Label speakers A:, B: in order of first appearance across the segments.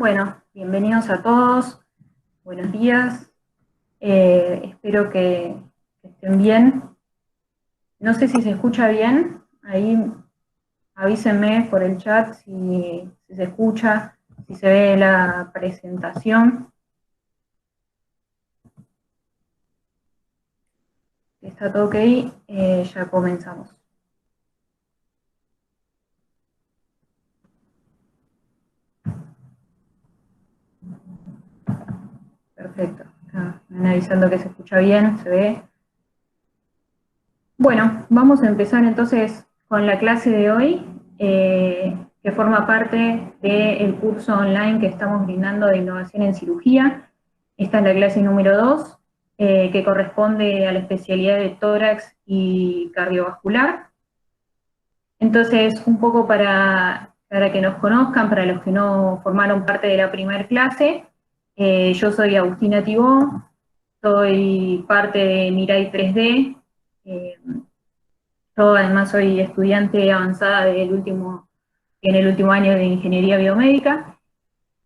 A: Bueno, bienvenidos a todos, buenos días, espero que estén bien. No sé si se escucha bien, ahí avísenme por el chat si se escucha, si se ve la presentación. Si está todo ok, ya comenzamos. Perfecto, me van avisando que se escucha bien, se ve. Bueno, vamos a empezar entonces con la clase de hoy, que forma parte del curso online que estamos brindando de innovación en cirugía. Esta es la clase número 2, que corresponde a la especialidad de tórax y cardiovascular. Entonces, un poco para que nos conozcan, para los que no formaron parte de la primera clase, yo soy Agustina Tibó, soy parte de Mirai 3D. Yo además soy estudiante avanzada en el último año de Ingeniería Biomédica.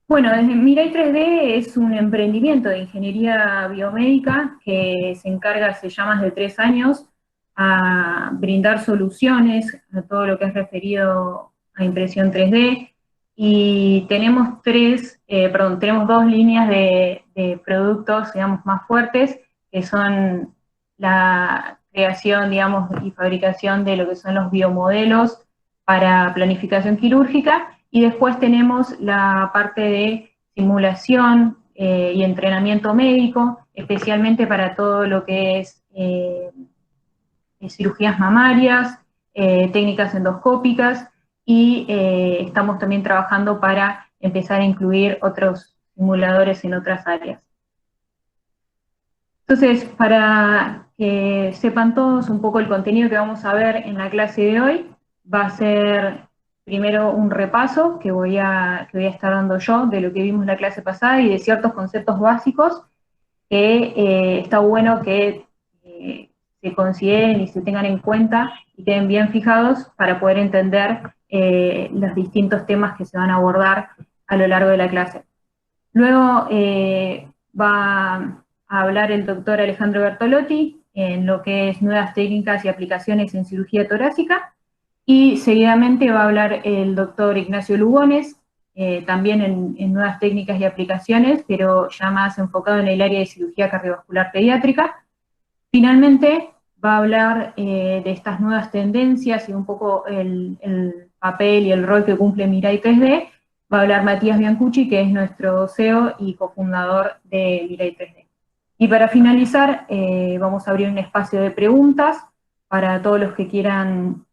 A: Bueno, desde Mirai 3D es un emprendimiento de ingeniería biomédica que se encarga hace ya más de 3 años a brindar soluciones a todo lo que es referido a impresión 3D, y tenemos tenemos 2 líneas de productos, digamos, más fuertes, que son la creación, digamos, y fabricación de lo que son los biomodelos para planificación quirúrgica, y después tenemos la parte de simulación y entrenamiento médico, especialmente para todo lo que es cirugías mamarias, técnicas endoscópicas, y estamos también trabajando para empezar a incluir otros simuladores en otras áreas. Entonces, para que sepan todos un poco el contenido que vamos a ver en la clase de hoy, va a ser primero un repaso que voy a estar dando yo de lo que vimos la clase pasada y de ciertos conceptos básicos que está bueno que se consideren y se tengan en cuenta y queden bien fijados para poder entender los distintos temas que se van a abordar a lo largo de la clase. Luego va a hablar el doctor Alejandro Bertolotti en lo que es nuevas técnicas y aplicaciones en cirugía torácica, y seguidamente va a hablar el doctor Ignacio Lugones, también en nuevas técnicas y aplicaciones, pero ya más enfocado en el área de cirugía cardiovascular pediátrica. Finalmente va a hablar de estas nuevas tendencias y un poco el papel y el rol que cumple Mirai 3D. Va a hablar Matías Biancucci, que es nuestro CEO y cofundador de Mirai 3D. Y para finalizar, vamos a abrir un espacio de preguntas para todos los que quieran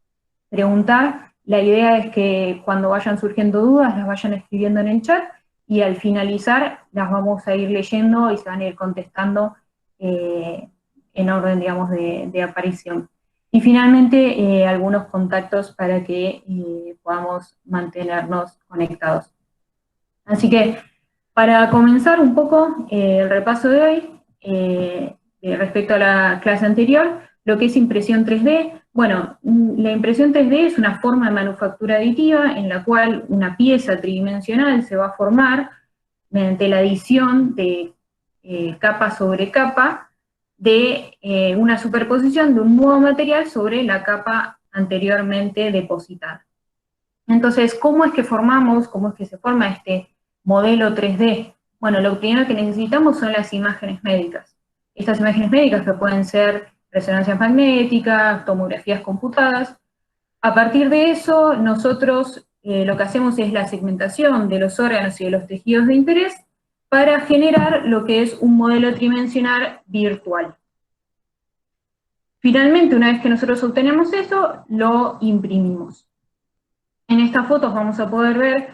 A: preguntar. La idea es que cuando vayan surgiendo dudas, las vayan escribiendo en el chat, y al finalizar las vamos a ir leyendo y se van a ir contestando en orden, digamos, de aparición. Y finalmente, algunos contactos para que podamos mantenernos conectados. Así que, para comenzar un poco el repaso de hoy, respecto a la clase anterior, lo que es impresión 3D. Bueno, la impresión 3D es una forma de manufactura aditiva en la cual una pieza tridimensional se va a formar mediante la adición de capa sobre capa de una superposición de un nuevo material sobre la capa anteriormente depositada. Entonces, ¿cómo es que se forma este modelo 3D? Bueno, lo primero que necesitamos son las imágenes médicas. Estas imágenes médicas, que pueden ser resonancias magnéticas, tomografías computadas. A partir de eso, nosotros lo que hacemos es la segmentación de los órganos y de los tejidos de interés para generar lo que es un modelo tridimensional virtual. Finalmente, una vez que nosotros obtenemos eso, lo imprimimos. En estas fotos vamos a poder ver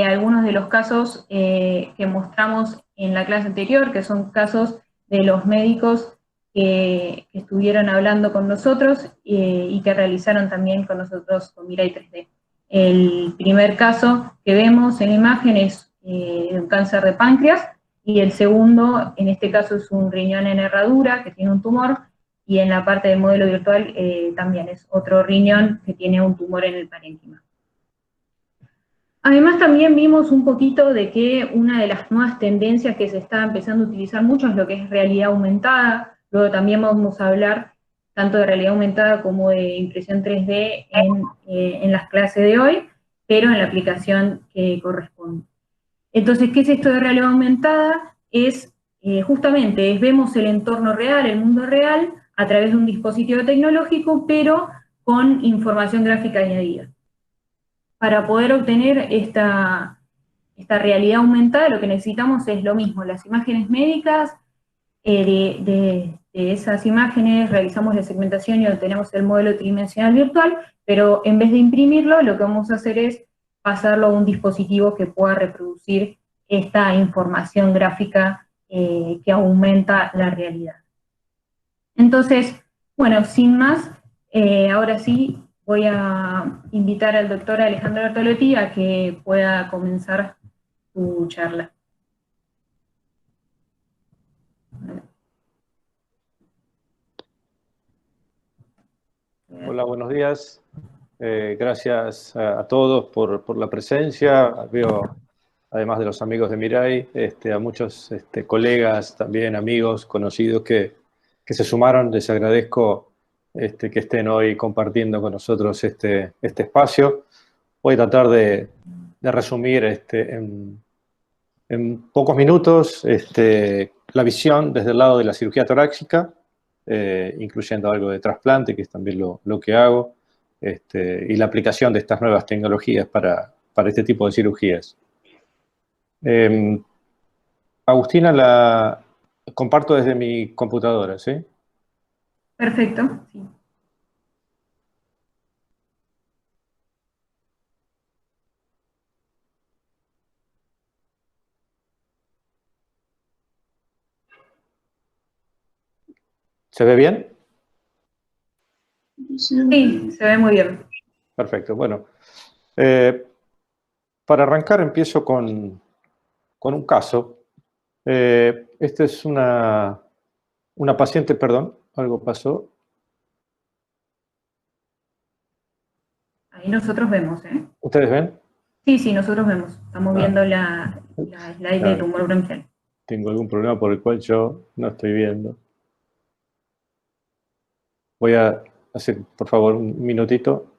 A: algunos de los casos que mostramos en la clase anterior, que son casos de los médicos que estuvieron hablando con nosotros y que realizaron también con nosotros con Mirai 3D. El primer caso que vemos en la imagen es un cáncer de páncreas, y el segundo, en este caso, es un riñón en herradura que tiene un tumor, y en la parte del modelo virtual también es otro riñón que tiene un tumor en el parénquima. Además también vimos un poquito de que una de las nuevas tendencias que se está empezando a utilizar mucho es lo que es realidad aumentada. Luego también vamos a hablar tanto de realidad aumentada como de impresión 3D en las clases de hoy, pero en la aplicación que corresponde. Entonces, ¿qué es esto de realidad aumentada? Es justamente, vemos el entorno real, el mundo real, a través de un dispositivo tecnológico, pero con información gráfica añadida. Para poder obtener esta realidad aumentada, lo que necesitamos es lo mismo, las imágenes médicas, de esas imágenes realizamos la segmentación y obtenemos el modelo tridimensional virtual, pero en vez de imprimirlo, lo que vamos a hacer es pasarlo a un dispositivo que pueda reproducir esta información gráfica que aumenta la realidad. Entonces, bueno, sin más, ahora sí voy a invitar al doctor Alejandro Bertolotti a que pueda comenzar su charla.
B: Hola, buenos días. Gracias a todos por la presencia. Veo, además de los amigos de Mirai, a muchos colegas, también amigos, conocidos que se sumaron. Les agradezco que estén hoy compartiendo con nosotros este espacio. Voy a tratar de resumir en pocos minutos la visión desde el lado de la cirugía torácica, incluyendo algo de trasplante, que es también lo que hago, y la aplicación de estas nuevas tecnologías para este tipo de cirugías. Agustina, la comparto desde mi computadora, ¿sí?
A: Perfecto, sí.
B: ¿Se ve bien?
A: Sí, se ve muy bien.
B: Perfecto. Bueno, para arrancar empiezo con un caso. Esta es una paciente, perdón, algo pasó.
A: Ahí nosotros vemos, ¿eh?
B: ¿Ustedes ven?
A: Sí, nosotros vemos. Estamos viendo la slide de
B: Claro.
A: tumor bronquial.
B: Tengo algún problema por el cual yo no estoy viendo. Voy a hacer, por favor, un minutito.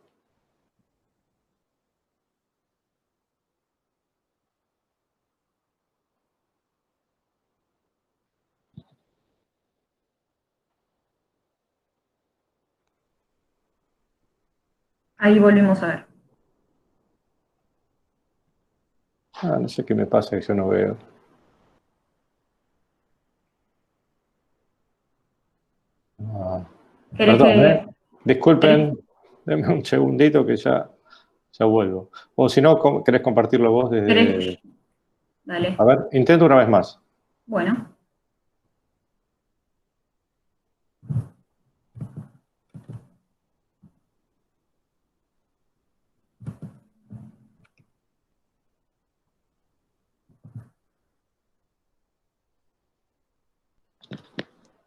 A: Ahí volvemos a ver.
B: No sé qué me pasa que yo no veo.
A: ¿Querés
B: Perdón,
A: que...?
B: disculpen, denme un segundito que ya vuelvo. O si no, ¿querés compartirlo vos desde...?
A: Dale.
B: A ver, intento una vez más.
A: Bueno.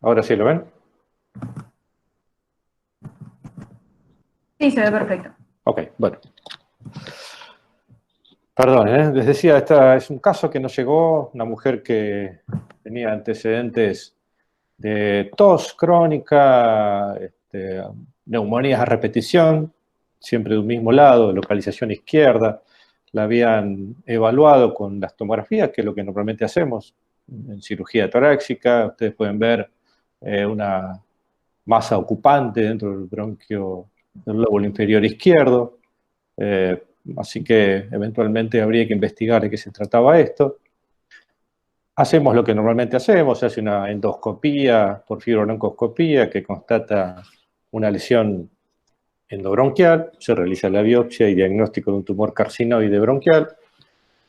B: ¿Ahora sí lo ven?
A: Sí, se ve perfecto.
B: Ok, bueno. Perdón, les decía, esta es un caso que nos llegó, una mujer que tenía antecedentes de tos crónica, neumonías a repetición, siempre de un mismo lado, localización izquierda. La habían evaluado con las tomografías, que es lo que normalmente hacemos en cirugía torácica. Ustedes pueden ver una masa ocupante dentro del bronquio del lóbulo inferior izquierdo. Así que eventualmente habría que investigar de qué se trataba esto. Hacemos lo que normalmente hacemos, se hace una endoscopía por fibrobroncoscopía que constata una lesión endobronquial, se realiza la biopsia y diagnóstico de un tumor carcinoide bronquial.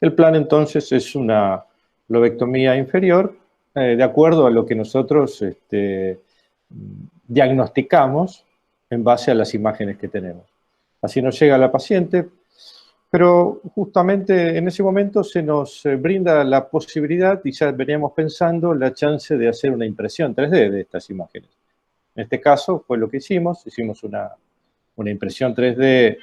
B: El plan entonces es una lobectomía inferior, de acuerdo a lo que nosotros diagnosticamos en base a las imágenes que tenemos. Así nos llega la paciente, pero justamente en ese momento se nos brinda la posibilidad, y ya veníamos pensando, la chance de hacer una impresión 3D de estas imágenes. En este caso fue lo que hicimos una impresión 3D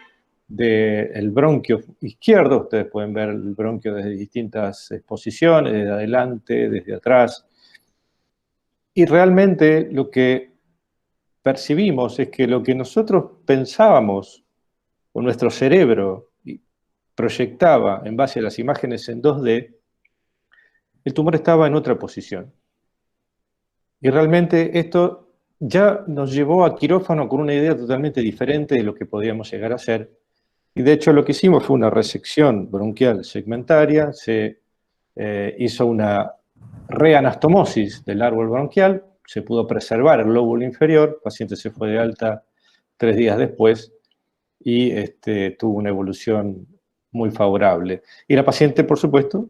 B: del bronquio izquierdo. Ustedes pueden ver el bronquio desde distintas posiciones, desde adelante, desde atrás. Y realmente lo que percibimos es que lo que nosotros pensábamos, o nuestro cerebro proyectaba en base a las imágenes en 2D, el tumor estaba en otra posición. Y realmente esto ya nos llevó a quirófano con una idea totalmente diferente de lo que podíamos llegar a hacer. Y de hecho lo que hicimos fue una resección bronquial segmentaria, se hizo una reanastomosis del árbol bronquial, se pudo preservar el lóbulo inferior, el paciente se fue de alta 3 días después y tuvo una evolución muy favorable. Y la paciente, por supuesto,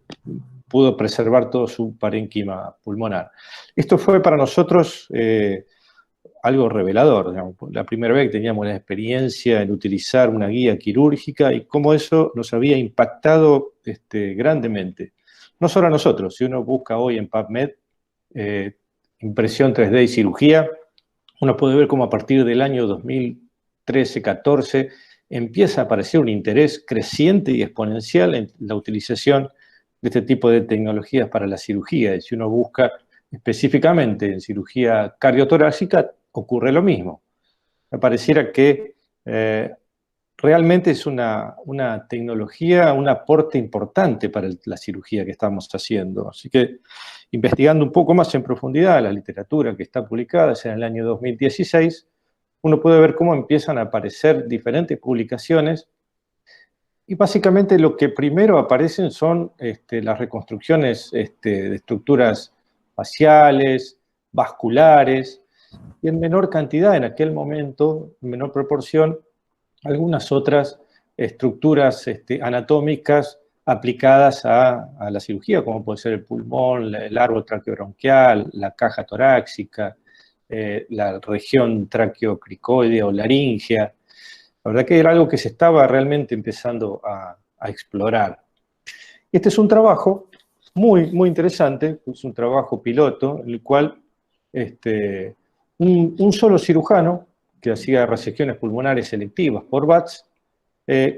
B: pudo preservar todo su parénquima pulmonar. Esto fue para nosotros algo revelador, digamos. La primera vez que teníamos la experiencia en utilizar una guía quirúrgica y cómo eso nos había impactado grandemente. No solo a nosotros, si uno busca hoy en PubMed impresión 3D y cirugía, uno puede ver cómo a partir del año 2013-14 empieza a aparecer un interés creciente y exponencial en la utilización de este tipo de tecnologías para la cirugía. Y si uno busca específicamente en cirugía cardiotorácica, ocurre lo mismo. Me pareciera que realmente es una tecnología, un aporte importante para la cirugía que estamos haciendo. Así que, investigando un poco más en profundidad la literatura que está publicada, es en el año 2016, uno puede ver cómo empiezan a aparecer diferentes publicaciones y básicamente lo que primero aparecen son las reconstrucciones de estructuras faciales, vasculares, y en menor cantidad en aquel momento, en menor proporción, algunas otras estructuras anatómicas aplicadas a la cirugía, como puede ser el pulmón, el árbol traqueobronquial, la caja torácica, la región traqueocricoidea o laringea. La verdad que era algo que se estaba realmente empezando a explorar. Este es un trabajo muy, muy interesante, es un trabajo piloto, en el cual un solo cirujano que hacía resecciones pulmonares selectivas por VATS,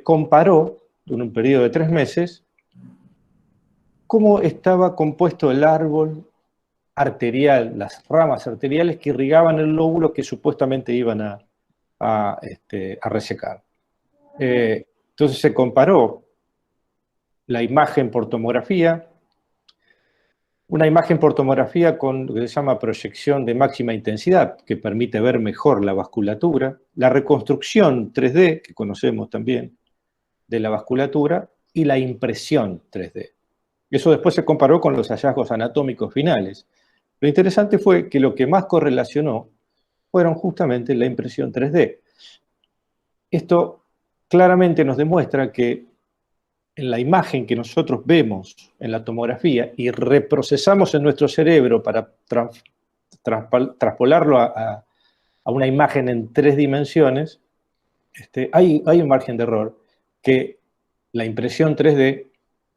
B: comparó en un periodo de 3 meses cómo estaba compuesto el árbol arterial, las ramas arteriales que irrigaban el lóbulo que supuestamente iban a resecar. Entonces se comparó la imagen por tomografía, una imagen por tomografía con lo que se llama proyección de máxima intensidad, que permite ver mejor la vasculatura, la reconstrucción 3D, que conocemos también, de la vasculatura, y la impresión 3D. Eso después se comparó con los hallazgos anatómicos finales. Lo interesante fue que lo que más correlacionó fueron justamente la impresión 3D. Esto claramente nos demuestra que en la imagen que nosotros vemos en la tomografía y reprocesamos en nuestro cerebro para traspolarlo a una imagen en 3 dimensiones, hay un margen de error que la impresión 3D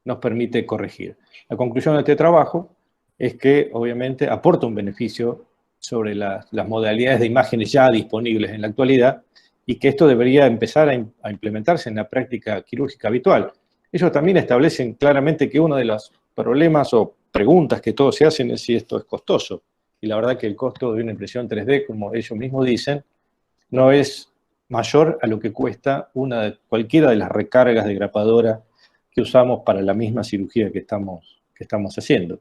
B: nos permite corregir. La conclusión de este trabajo es que obviamente aporta un beneficio sobre las modalidades de imágenes ya disponibles en la actualidad y que esto debería empezar a implementarse en la práctica quirúrgica habitual. Ellos también establecen claramente que uno de los problemas o preguntas que todos se hacen es si esto es costoso. Y la verdad que el costo de una impresión 3D, como ellos mismos dicen, no es mayor a lo que cuesta cualquiera de las recargas de grapadora que usamos para la misma cirugía que estamos haciendo.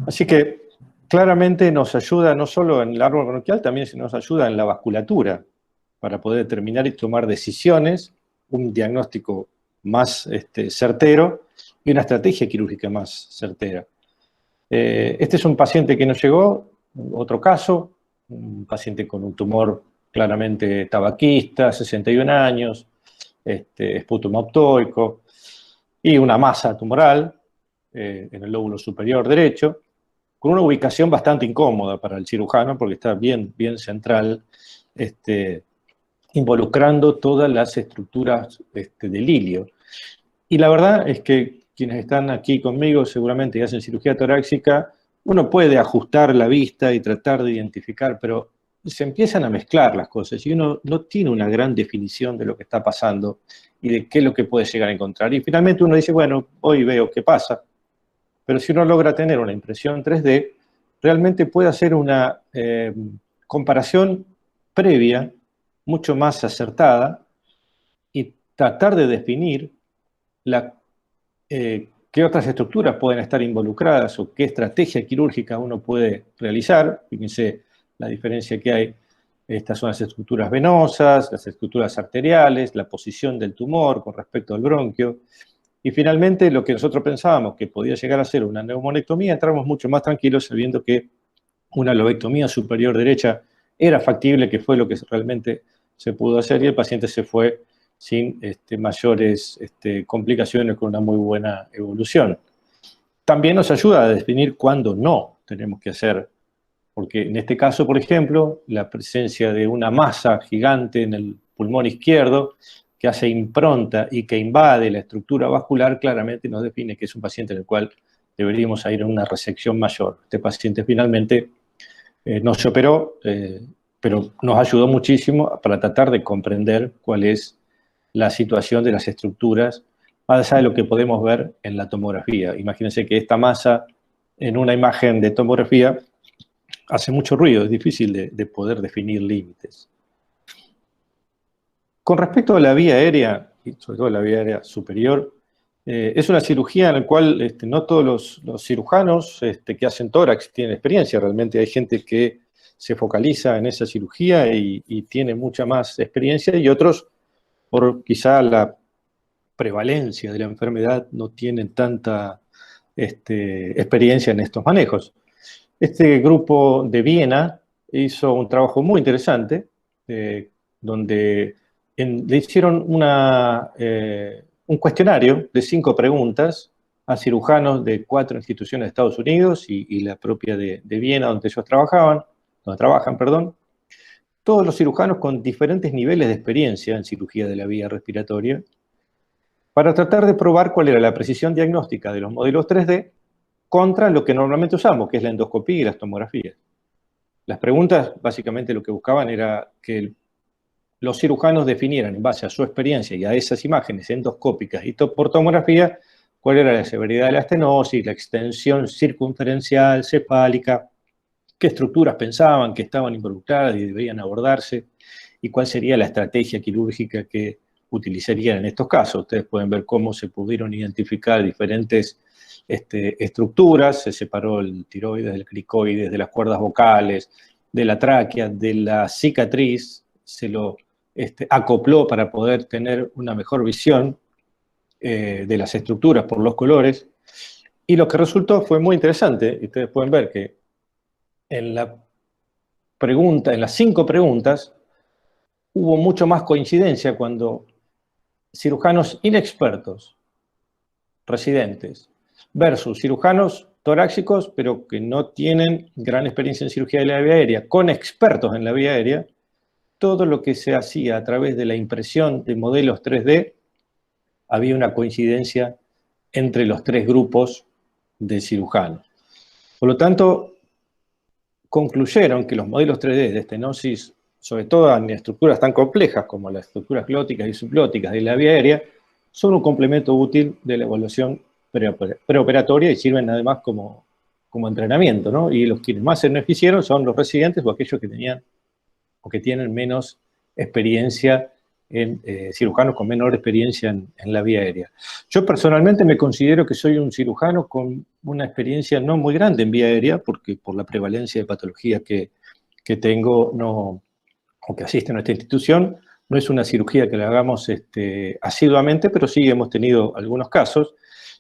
B: Así que claramente nos ayuda no solo en el árbol bronquial, también nos ayuda en la vasculatura para poder determinar y tomar decisiones, un diagnóstico más certero y una estrategia quirúrgica más certera. Este es un paciente que nos llegó, otro caso, un paciente con un tumor claramente tabaquista, 61 años, esputum optoico y una masa tumoral en el lóbulo superior derecho, con una ubicación bastante incómoda para el cirujano porque está bien central, involucrando todas las estructuras del ilio. Y la verdad es que quienes están aquí conmigo seguramente y hacen cirugía torácica, uno puede ajustar la vista y tratar de identificar, pero se empiezan a mezclar las cosas y uno no tiene una gran definición de lo que está pasando y de qué es lo que puede llegar a encontrar. Y finalmente uno dice, bueno, hoy veo qué pasa, pero si uno logra tener una impresión 3D, realmente puede hacer una comparación previa, mucho más acertada, y tratar de definir qué otras estructuras pueden estar involucradas o qué estrategia quirúrgica uno puede realizar. Fíjense la diferencia que hay. Estas son las estructuras venosas, las estructuras arteriales, la posición del tumor con respecto al bronquio. Y finalmente, lo que nosotros pensábamos que podía llegar a ser una neumonectomía, entramos mucho más tranquilos sabiendo que una lobectomía superior derecha era factible, que fue lo que realmente se pudo hacer, y el paciente se fue sin mayores complicaciones, con una muy buena evolución. También nos ayuda a definir cuándo no tenemos que hacer, porque en este caso, por ejemplo, la presencia de una masa gigante en el pulmón izquierdo que hace impronta y que invade la estructura vascular, claramente nos define que es un paciente en el cual deberíamos ir a una resección mayor. Este paciente finalmente no se operó, pero nos ayudó muchísimo para tratar de comprender cuál es la situación de las estructuras, más allá de lo que podemos ver en la tomografía. Imagínense que esta masa en una imagen de tomografía hace mucho ruido, es difícil de poder definir límites. Con respecto a la vía aérea, y sobre todo la vía aérea superior, es una cirugía en la cual no todos los cirujanos que hacen tórax tienen experiencia. Realmente hay gente que se focaliza en esa cirugía y tiene mucha más experiencia, y otros, por quizá la prevalencia de la enfermedad, no tienen tanta experiencia en estos manejos. Este grupo de Viena hizo un trabajo muy interesante, donde le hicieron un cuestionario de 5 preguntas a cirujanos de 4 instituciones de Estados Unidos y la propia de Viena, donde ellos trabajan, todos los cirujanos con diferentes niveles de experiencia en cirugía de la vía respiratoria, para tratar de probar cuál era la precisión diagnóstica de los modelos 3D contra lo que normalmente usamos, que es la endoscopía y las tomografías. Las preguntas básicamente lo que buscaban era que los cirujanos definieran en base a su experiencia y a esas imágenes endoscópicas y por tomografía cuál era la severidad de la estenosis, la extensión circunferencial, cefálica, qué estructuras pensaban que estaban involucradas y deberían abordarse, y cuál sería la estrategia quirúrgica que utilizarían en estos casos. Ustedes pueden ver cómo se pudieron identificar diferentes estructuras. Se separó el tiroides del cricoides, de las cuerdas vocales, de la tráquea, de la cicatriz, se lo acopló para poder tener una mejor visión de las estructuras por los colores, y lo que resultó fue muy interesante. Ustedes pueden ver que en las 5 preguntas, hubo mucho más coincidencia cuando cirujanos inexpertos, residentes, versus cirujanos torácicos, pero que no tienen gran experiencia en cirugía de la vía aérea, con expertos en la vía aérea. Todo lo que se hacía a través de la impresión de modelos 3D, había una coincidencia entre los 3 grupos de cirujanos. Por lo tanto, concluyeron que los modelos 3D de estenosis, sobre todo en estructuras tan complejas como las estructuras glóticas y subglóticas de la vía aérea, son un complemento útil de la evaluación preoperatoria y sirven además como entrenamiento, ¿no? Y los quienes más se beneficiaron son los residentes o aquellos que tenían o que tienen menos experiencia en cirujanos con menor experiencia en la vía aérea. Yo personalmente me considero que soy un cirujano con una experiencia no muy grande en vía aérea, porque por la prevalencia de patologías que tengo o que asisten a nuestra institución, no es una cirugía que la hagamos asiduamente, pero sí hemos tenido algunos casos,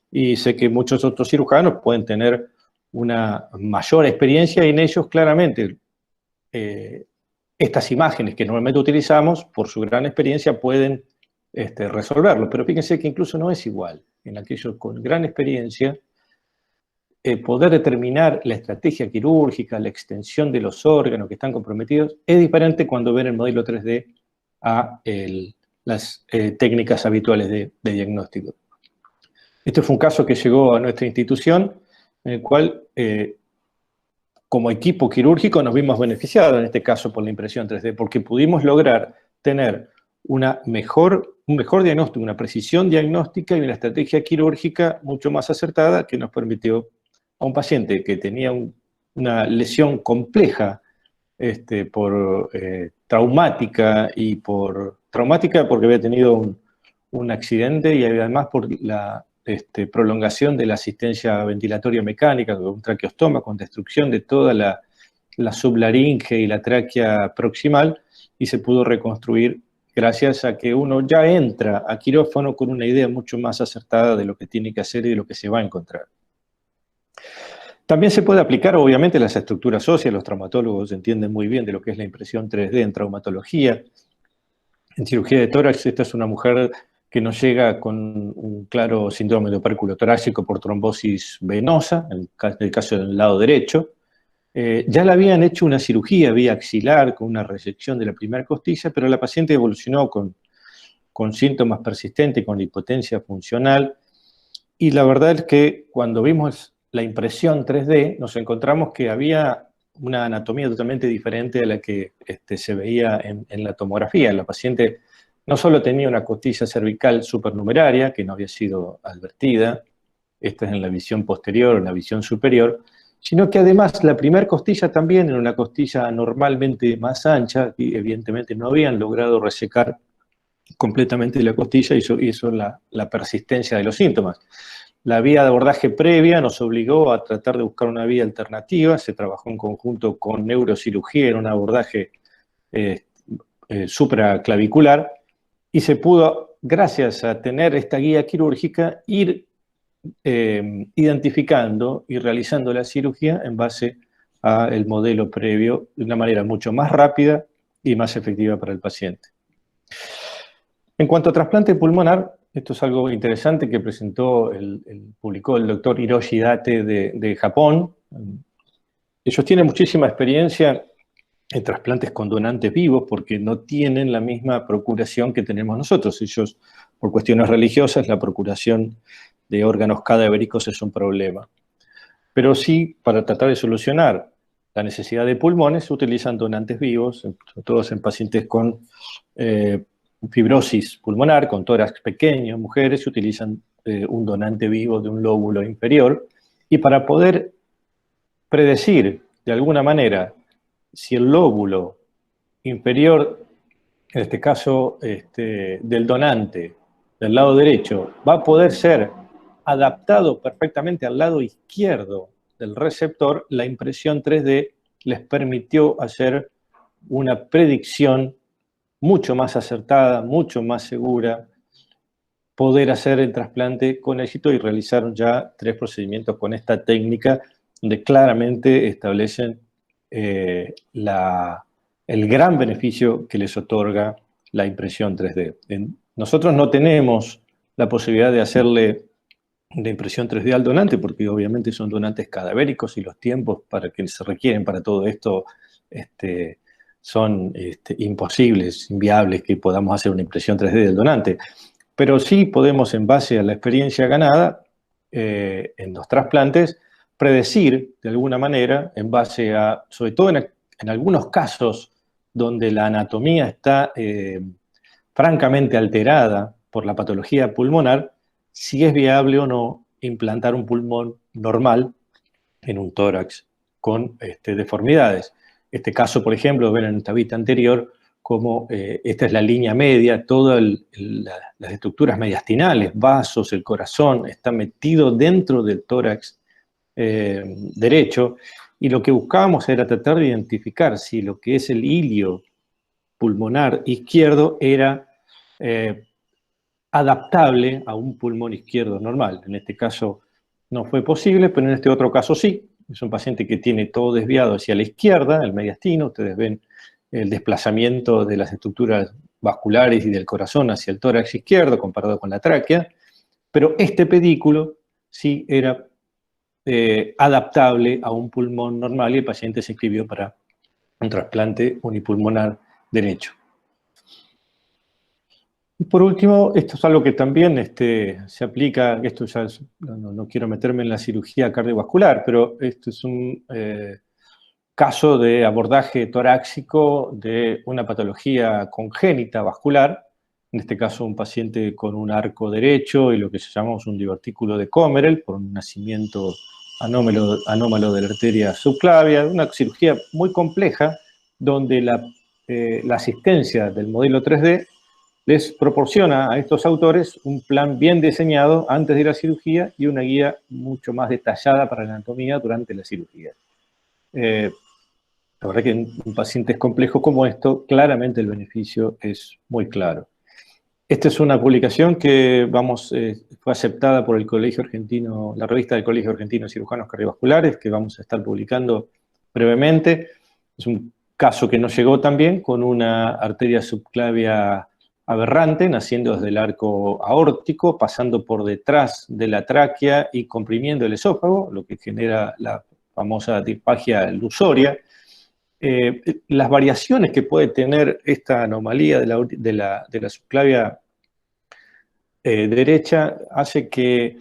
B: y sé que muchos otros cirujanos pueden tener una mayor experiencia, y en ellos claramente estas imágenes que normalmente utilizamos, por su gran experiencia, pueden resolverlo. Pero fíjense que incluso no es igual. En aquellos con gran experiencia, poder determinar la estrategia quirúrgica, la extensión de los órganos que están comprometidos, es diferente cuando ven el modelo 3D a las técnicas habituales de diagnóstico. Este fue un caso que llegó a nuestra institución, en el cual como equipo quirúrgico nos vimos beneficiados en este caso por la impresión 3D, porque pudimos lograr tener un mejor diagnóstico, una precisión diagnóstica y una estrategia quirúrgica mucho más acertada que nos permitió a un paciente que tenía una lesión compleja traumática traumática porque había tenido un accidente y además por la prolongación de la asistencia ventilatoria mecánica, con un traqueostoma, con destrucción de toda la sublaringe y la tráquea proximal, y se pudo reconstruir gracias a que uno ya entra a quirófano con una idea mucho más acertada de lo que tiene que hacer y de lo que se va a encontrar. También se puede aplicar, obviamente, las estructuras óseas. Los traumatólogos entienden muy bien de lo que es la impresión 3D en traumatología. En cirugía de tórax, esta es una mujer que nos llega con un claro síndrome de opérculo torácico por trombosis venosa, en el caso del lado derecho. Ya le habían hecho una cirugía vía axilar con una resección de la primera costilla, pero la paciente evolucionó con síntomas persistentes, con hipotencia funcional, y la verdad es que cuando vimos la impresión 3D, nos encontramos que había una anatomía totalmente diferente a la que se veía en la tomografía. La paciente no solo tenía una costilla cervical supernumeraria, que no había sido advertida, esta es en la visión posterior, en la visión superior, sino que además la primera costilla también era una costilla normalmente más ancha, y evidentemente no habían logrado resecar completamente la costilla y hizo la persistencia de los síntomas. La vía de abordaje previa nos obligó a tratar de buscar una vía alternativa, se trabajó en conjunto con neurocirugía en un abordaje supraclavicular, y se pudo, gracias a tener esta guía quirúrgica, ir identificando y realizando la cirugía en base al modelo previo de una manera mucho más rápida y más efectiva para el paciente. En cuanto a trasplante pulmonar, esto es algo interesante que publicó el doctor Hiroshi Date de Japón. Ellos tienen muchísima experiencia en trasplantes con donantes vivos porque no tienen la misma procuración que tenemos nosotros. Ellos, por cuestiones religiosas, la procuración de órganos cadavéricos es un problema. Pero sí, para tratar de solucionar la necesidad de pulmones, se utilizan donantes vivos, sobre todo en pacientes con fibrosis pulmonar, con tórax pequeño, mujeres, se utilizan un donante vivo de un lóbulo inferior, y para poder predecir de alguna manera si el lóbulo inferior, en este caso del donante, del lado derecho, va a poder ser adaptado perfectamente al lado izquierdo del receptor, la impresión 3D les permitió hacer una predicción mucho más acertada, mucho más segura, poder hacer el trasplante con éxito, y realizaron ya 3 procedimientos con esta técnica donde claramente establecen el gran beneficio que les otorga la impresión 3D. Nosotros no tenemos la posibilidad de hacerle de impresión 3D al donante porque obviamente son donantes cadavéricos y los tiempos para que se requieren para todo esto son imposibles, inviables que podamos hacer una impresión 3D del donante. Pero sí podemos, en base a la experiencia ganada en los trasplantes, predecir de alguna manera, en base a, sobre todo en algunos casos donde la anatomía está francamente alterada por la patología pulmonar, si es viable o no implantar un pulmón normal en un tórax con deformidades. Este caso, por ejemplo, ven en esta vista anterior como esta es la línea media, todas las estructuras mediastinales, vasos, el corazón, está metido dentro del tórax derecho, y lo que buscábamos era tratar de identificar si lo que es el hilio pulmonar izquierdo era adaptable a un pulmón izquierdo normal. En este caso no fue posible, pero en este otro caso sí. Es un paciente que tiene todo desviado hacia la izquierda, el mediastino. Ustedes ven el desplazamiento de las estructuras vasculares y del corazón hacia el tórax izquierdo comparado con la tráquea, pero este pedículo sí era adaptable a un pulmón normal y el paciente se inscribió para un trasplante unipulmonar derecho. Y por último, esto es algo que también se aplica, esto ya no quiero meterme en la cirugía cardiovascular, pero esto es caso de abordaje torácico de una patología congénita vascular, en este caso un paciente con un arco derecho y lo que llamamos un divertículo de Commerel por un nacimiento anómalo de la arteria subclavia, una cirugía muy compleja donde la asistencia del modelo 3D les proporciona a estos autores un plan bien diseñado antes de la cirugía y una guía mucho más detallada para la anatomía durante la cirugía. La verdad que en pacientes complejos como esto, claramente el beneficio es muy claro. Esta es una publicación que fue aceptada por el Colegio Argentino, la revista del Colegio Argentino de Cirujanos Cardiovasculares, que vamos a estar publicando brevemente. Es un caso que nos llegó también con una arteria subclavia aberrante, naciendo desde el arco aórtico, pasando por detrás de la tráquea y comprimiendo el esófago, lo que genera la famosa disfagia lusoria. Las variaciones que puede tener esta anomalía de la subclavia derecha hace que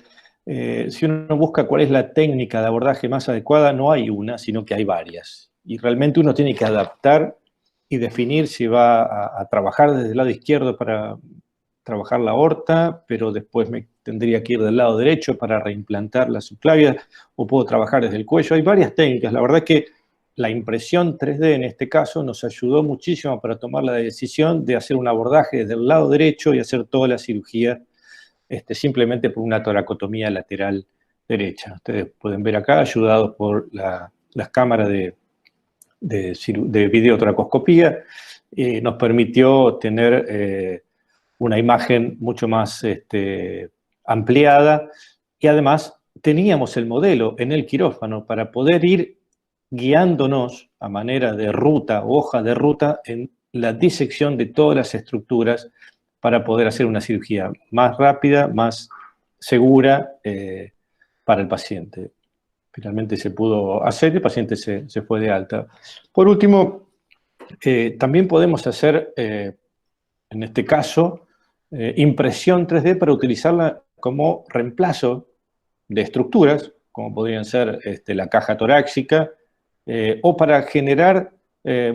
B: si uno busca cuál es la técnica de abordaje más adecuada, no hay una, sino que hay varias. Y realmente uno tiene que adaptar y definir si va a trabajar desde el lado izquierdo para trabajar la aorta, pero después me tendría que ir del lado derecho para reimplantar la subclavia, o puedo trabajar desde el cuello. Hay varias técnicas. La verdad que la impresión 3D en este caso nos ayudó muchísimo para tomar la decisión de hacer un abordaje desde el lado derecho y hacer toda la cirugía simplemente por una toracotomía lateral derecha. Ustedes pueden ver acá, ayudados por las cámaras de videotoracoscopía, nos permitió tener una imagen mucho más ampliada y además teníamos el modelo en el quirófano para poder ir guiándonos a manera de ruta o hoja de ruta en la disección de todas las estructuras para poder hacer una cirugía más rápida, más segura para el paciente. Finalmente se pudo hacer y el paciente se fue de alta. Por último, también podemos hacer, en este caso, impresión 3D para utilizarla como reemplazo de estructuras, como podrían ser la caja torácica, o para generar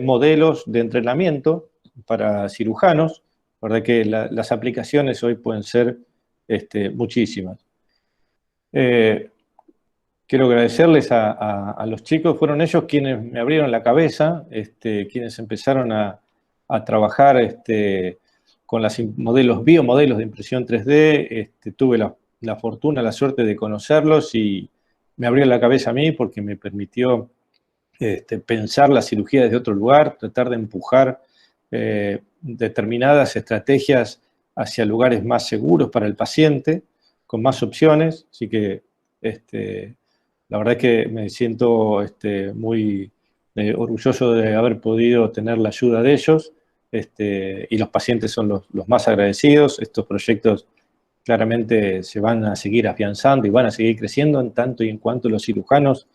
B: modelos de entrenamiento para cirujanos. La verdad que las aplicaciones hoy pueden ser muchísimas. Quiero agradecerles a los chicos, fueron ellos quienes me abrieron la cabeza, quienes empezaron a trabajar con los biomodelos de impresión 3D. Tuve la fortuna, la suerte de conocerlos y me abrió la cabeza a mí porque me permitió pensar la cirugía desde otro lugar, tratar de empujar determinadas estrategias hacia lugares más seguros para el paciente, con más opciones. Así que la verdad es que me siento muy orgulloso de haber podido tener la ayuda de ellos, y los pacientes son los más agradecidos. Estos proyectos claramente se van a seguir afianzando y van a seguir creciendo en tanto y en cuanto los cirujanos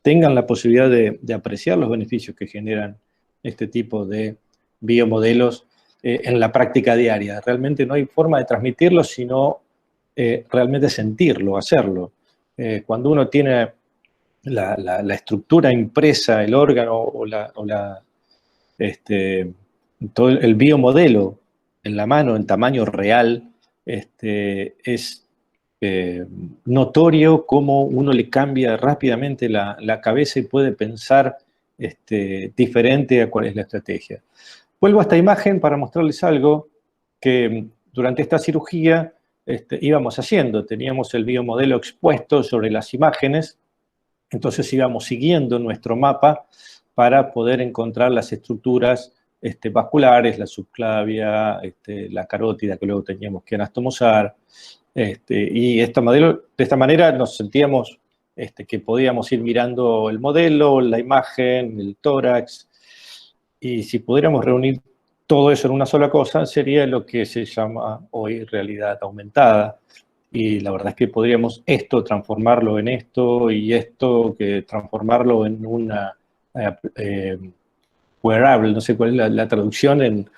B: tengan la posibilidad de apreciar los beneficios que generan este tipo de biomodelos en la práctica diaria. Realmente no hay forma de transmitirlo, sino realmente sentirlo, hacerlo. Cuando uno tiene la estructura impresa, el órgano o todo el biomodelo en la mano, en tamaño real, es notorio cómo uno le cambia rápidamente la cabeza y puede pensar diferente a cuál es la estrategia. Vuelvo a esta imagen para mostrarles algo que durante esta cirugía íbamos haciendo. Teníamos el biomodelo expuesto sobre las imágenes, entonces íbamos siguiendo nuestro mapa para poder encontrar las estructuras vasculares, la subclavia, la carótida que luego teníamos que anastomosar. Y de esta manera nos sentíamos que podíamos ir mirando el modelo, la imagen, el tórax, y si pudiéramos reunir todo eso en una sola cosa, sería lo que se llama hoy realidad aumentada. Y la verdad es que podríamos transformarlo en esto, y esto que transformarlo en una wearable, no sé cuál es la traducción,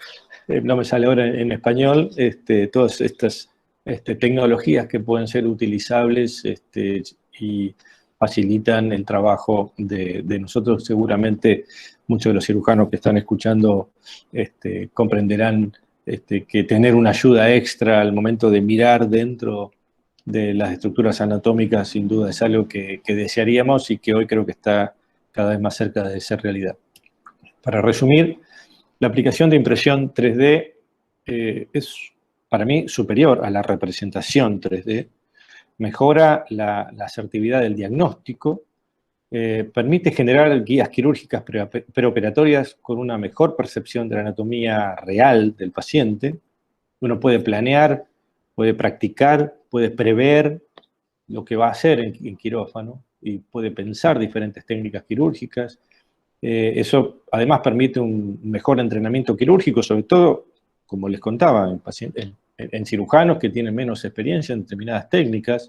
B: no me sale ahora en español, todas estas tecnologías que pueden ser utilizables y facilitan el trabajo de nosotros. Seguramente muchos de los cirujanos que están escuchando comprenderán que tener una ayuda extra al momento de mirar dentro de las estructuras anatómicas sin duda es algo que desearíamos y que hoy creo que está cada vez más cerca de ser realidad. Para resumir, la aplicación de impresión 3D es para mí superior a la representación 3D, mejora la asertividad del diagnóstico, permite generar guías quirúrgicas preoperatorias con una mejor percepción de la anatomía real del paciente. Uno puede planear, puede practicar, puede prever lo que va a hacer en quirófano y puede pensar diferentes técnicas quirúrgicas. Eso además permite un mejor entrenamiento quirúrgico, sobre todo, como les contaba, en cirujanos que tienen menos experiencia en determinadas técnicas.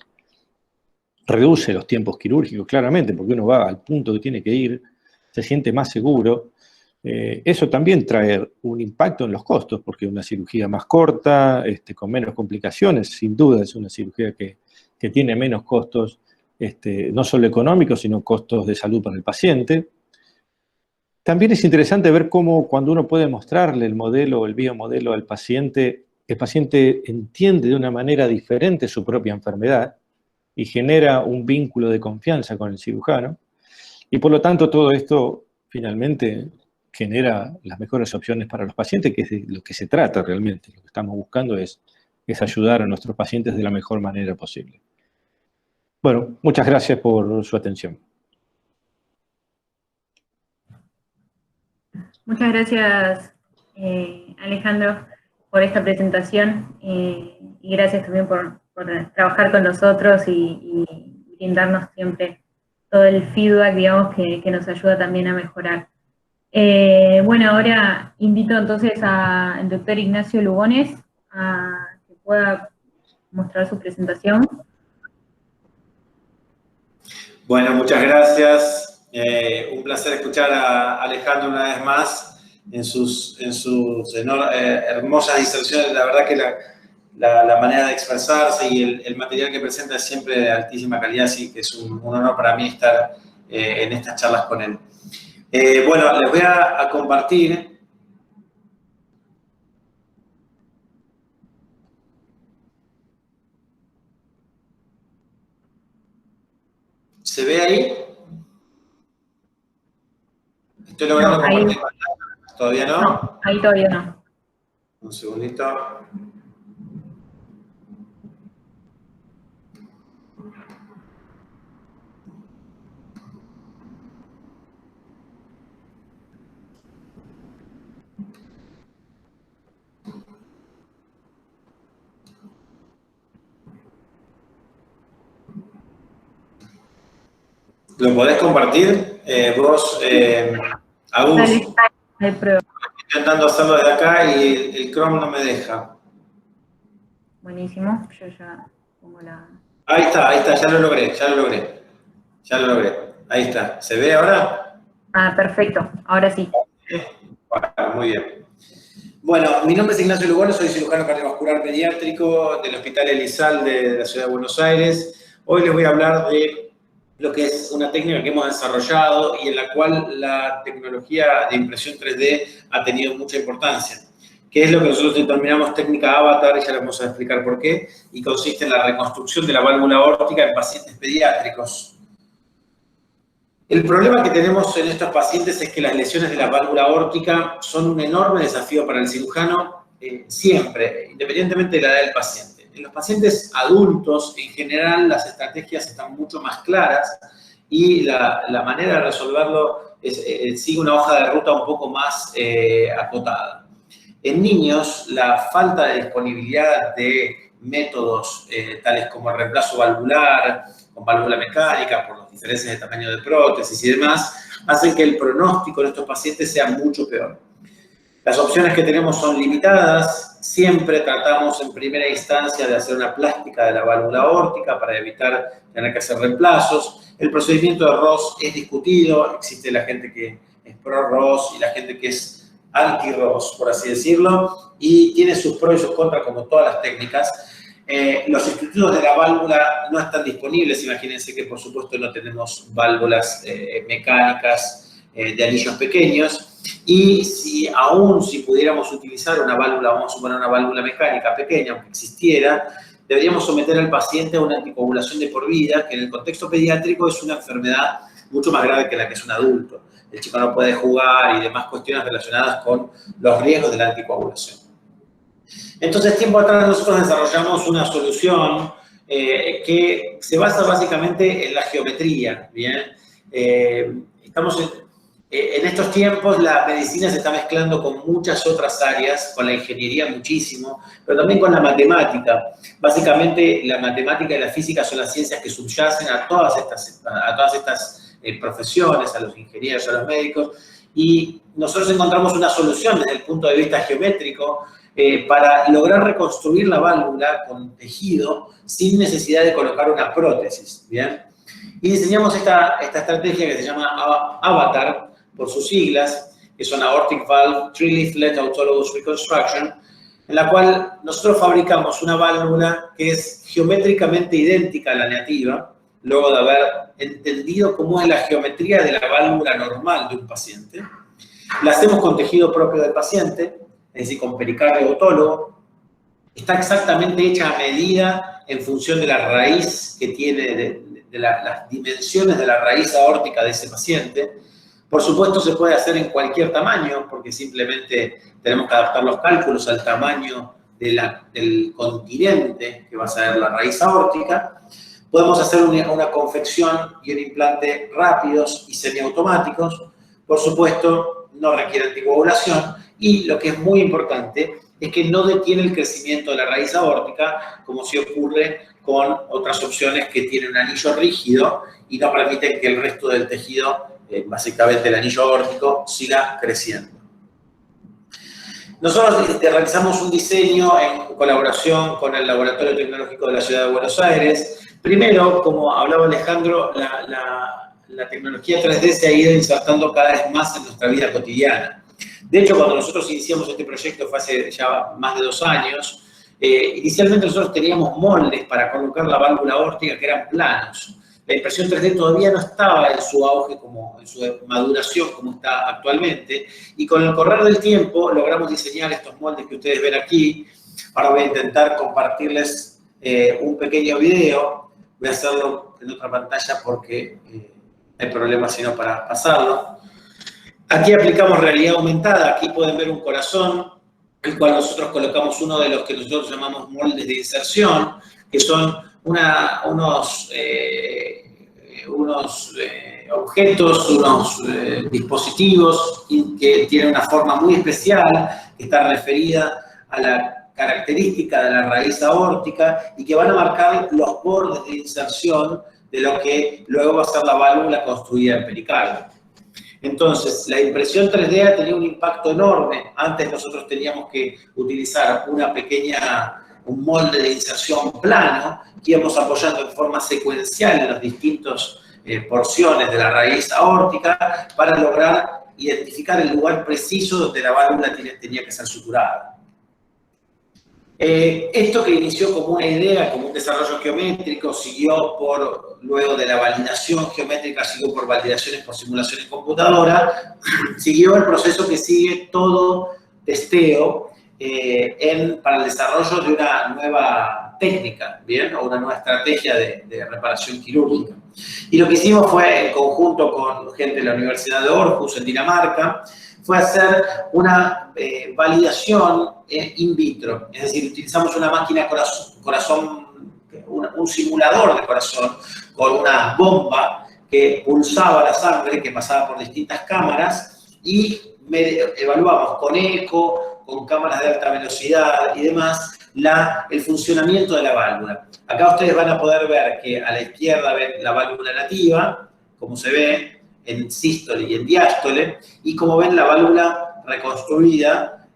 B: Reduce los tiempos quirúrgicos, claramente, porque uno va al punto que tiene que ir, se siente más seguro. Eso también trae un impacto en los costos, porque una cirugía más corta, con menos complicaciones, sin duda es una cirugía que tiene menos costos, no solo económicos, sino costos de salud para el paciente. También es interesante ver cómo cuando uno puede mostrarle el modelo o el biomodelo al paciente, el paciente entiende de una manera diferente su propia enfermedad y genera un vínculo de confianza con el cirujano. Y por lo tanto todo esto finalmente genera las mejores opciones para los pacientes, que es de lo que se trata realmente. Lo que estamos buscando es ayudar a nuestros pacientes de la mejor manera posible. Bueno, muchas gracias por su atención.
A: Muchas gracias, Alejandro, por esta presentación y gracias también por trabajar con nosotros y brindarnos siempre todo el feedback, digamos, que nos ayuda también a mejorar. Bueno, ahora invito entonces al doctor Ignacio Lugones a que pueda mostrar su presentación.
C: Bueno, muchas gracias. Un placer escuchar a Alejandro una vez más en sus hermosas diserciones. La verdad que la manera de expresarse y el material que presenta es siempre de altísima calidad, así que es un honor para mí estar en estas charlas con él. Bueno, les voy a compartir. ¿Se ve ahí? Estoy logrando compartir pantalla. ¿Todavía no?
A: No, ahí todavía no.
C: Un segundito. ¿Lo podés compartir? Vos, Agus,
A: Dale, prueba.
C: estoy intentando hacerlo desde acá y el Chrome no me deja.
A: Buenísimo, yo ya pongo la...
C: Ahí está, ya lo logré. Ahí está. ¿Se ve ahora?
A: Ah, perfecto, ahora sí.
C: Bueno, muy bien. Bueno, mi nombre es Ignacio Lugones, soy cirujano cardiovascular pediátrico del Hospital Elizalde de la Ciudad de Buenos Aires. Hoy les voy a hablar de lo que es una técnica que hemos desarrollado y en la cual la tecnología de impresión 3D ha tenido mucha importancia, que es lo que nosotros denominamos técnica Avatar, y ya les vamos a explicar por qué, y consiste en la reconstrucción de la válvula aórtica en pacientes pediátricos. El problema que tenemos en estos pacientes es que las lesiones de la válvula aórtica son un enorme desafío para el cirujano siempre, independientemente de la edad del paciente. En los pacientes adultos, en general, las estrategias están mucho más claras y la manera de resolverlo sigue una hoja de ruta un poco más acotada. En niños, la falta de disponibilidad de métodos tales como el reemplazo valvular, con válvula mecánica, por las diferencias de tamaño de prótesis y demás, hacen que el pronóstico de estos pacientes sea mucho peor. Las opciones que tenemos son limitadas. Siempre tratamos en primera instancia de hacer una plástica de la válvula aórtica para evitar tener que hacer reemplazos. El procedimiento de Ross es discutido. Existe la gente que es pro-Ross y la gente que es anti-Ross, por así decirlo, y tiene sus pros y sus contras como todas las técnicas. Los sustitutos de la válvula no están disponibles. Imagínense que, por supuesto, no tenemos válvulas mecánicas de anillos pequeños. Y aún si pudiéramos utilizar una válvula, vamos a suponer una válvula mecánica pequeña, aunque existiera, deberíamos someter al paciente a una anticoagulación de por vida, que en el contexto pediátrico es una enfermedad mucho más grave que la que es un adulto. El chico no puede jugar y demás cuestiones relacionadas con los riesgos de la anticoagulación. Entonces, tiempo atrás nosotros desarrollamos una solución que se basa básicamente en la geometría, ¿bien? Estamos en estos tiempos la medicina se está mezclando con muchas otras áreas, con la ingeniería muchísimo, pero también con la matemática. Básicamente, la matemática y la física son las ciencias que subyacen a todas estas profesiones, a los ingenieros, a los médicos, y nosotros encontramos una solución desde el punto de vista geométrico para lograr reconstruir la válvula con tejido sin necesidad de colocar una prótesis, ¿bien? Y diseñamos esta estrategia que se llama AVATAR, por sus siglas, que son Aortic Valve Tri-Leaflet Autologous Reconstruction, en la cual nosotros fabricamos una válvula que es geométricamente idéntica a la nativa, luego de haber entendido cómo es la geometría de la válvula normal de un paciente. La hacemos con tejido propio del paciente, es decir, con pericardio autólogo. Está exactamente hecha a medida en función de la raíz que tiene, de las dimensiones de la raíz aórtica de ese paciente. Por supuesto, se puede hacer en cualquier tamaño, porque simplemente tenemos que adaptar los cálculos al tamaño del continente que va a ser la raíz aórtica. Podemos hacer una confección y un implante rápidos y semiautomáticos. Por supuesto, no requiere anticoagulación. Y lo que es muy importante es que no detiene el crecimiento de la raíz aórtica, como si ocurre con otras opciones que tienen un anillo rígido y no permiten que el resto del tejido, básicamente el anillo aórtico, siga creciendo. Nosotros realizamos un diseño en colaboración con el Laboratorio Tecnológico de la Ciudad de Buenos Aires. Primero, como hablaba Alejandro, la tecnología 3D se ha ido insertando cada vez más en nuestra vida cotidiana. De hecho, cuando nosotros iniciamos este proyecto fue hace ya más de 2 años, inicialmente nosotros teníamos moldes para colocar la válvula aórtica que eran planos. La impresión 3D todavía no estaba en su auge, en su maduración como está actualmente, y con el correr del tiempo logramos diseñar estos moldes que ustedes ven aquí. Ahora voy a intentar compartirles un pequeño video. Voy a hacerlo en otra pantalla porque no hay problema sino para pasarlo. Aquí aplicamos realidad aumentada. Aquí pueden ver un corazón, el cual nosotros colocamos uno de los que nosotros llamamos moldes de inserción, que son unos objetos, unos dispositivos que tienen una forma muy especial, que está referida a la característica de la raíz aórtica y que van a marcar los bordes de inserción de lo que luego va a ser la válvula construida en pericardio. Entonces, la impresión 3D ha tenido un impacto enorme. Antes nosotros teníamos que utilizar un molde de inserción plano que íbamos apoyando en forma secuencial en las distintas porciones de la raíz aórtica para lograr identificar el lugar preciso donde la válvula tenía que ser suturada. Esto que inició como una idea, como un desarrollo geométrico, luego de la validación geométrica, siguió por validaciones por simulación en computadora, siguió el proceso que sigue todo testeo para el desarrollo de una nueva técnica, ¿bien? O una nueva estrategia de reparación quirúrgica. Y lo que hicimos fue, en conjunto con gente de la Universidad de Aarhus, en Dinamarca, fue hacer una validación in vitro. Es decir, utilizamos una máquina un simulador de corazón con una bomba que pulsaba la sangre, que pasaba por distintas cámaras, y evaluamos con eco, con cámaras de alta velocidad y demás, el funcionamiento de la válvula. Acá ustedes van a poder ver que a la izquierda ven la válvula nativa, como se ve, en sístole y en diástole, y como ven la válvula reconstruida,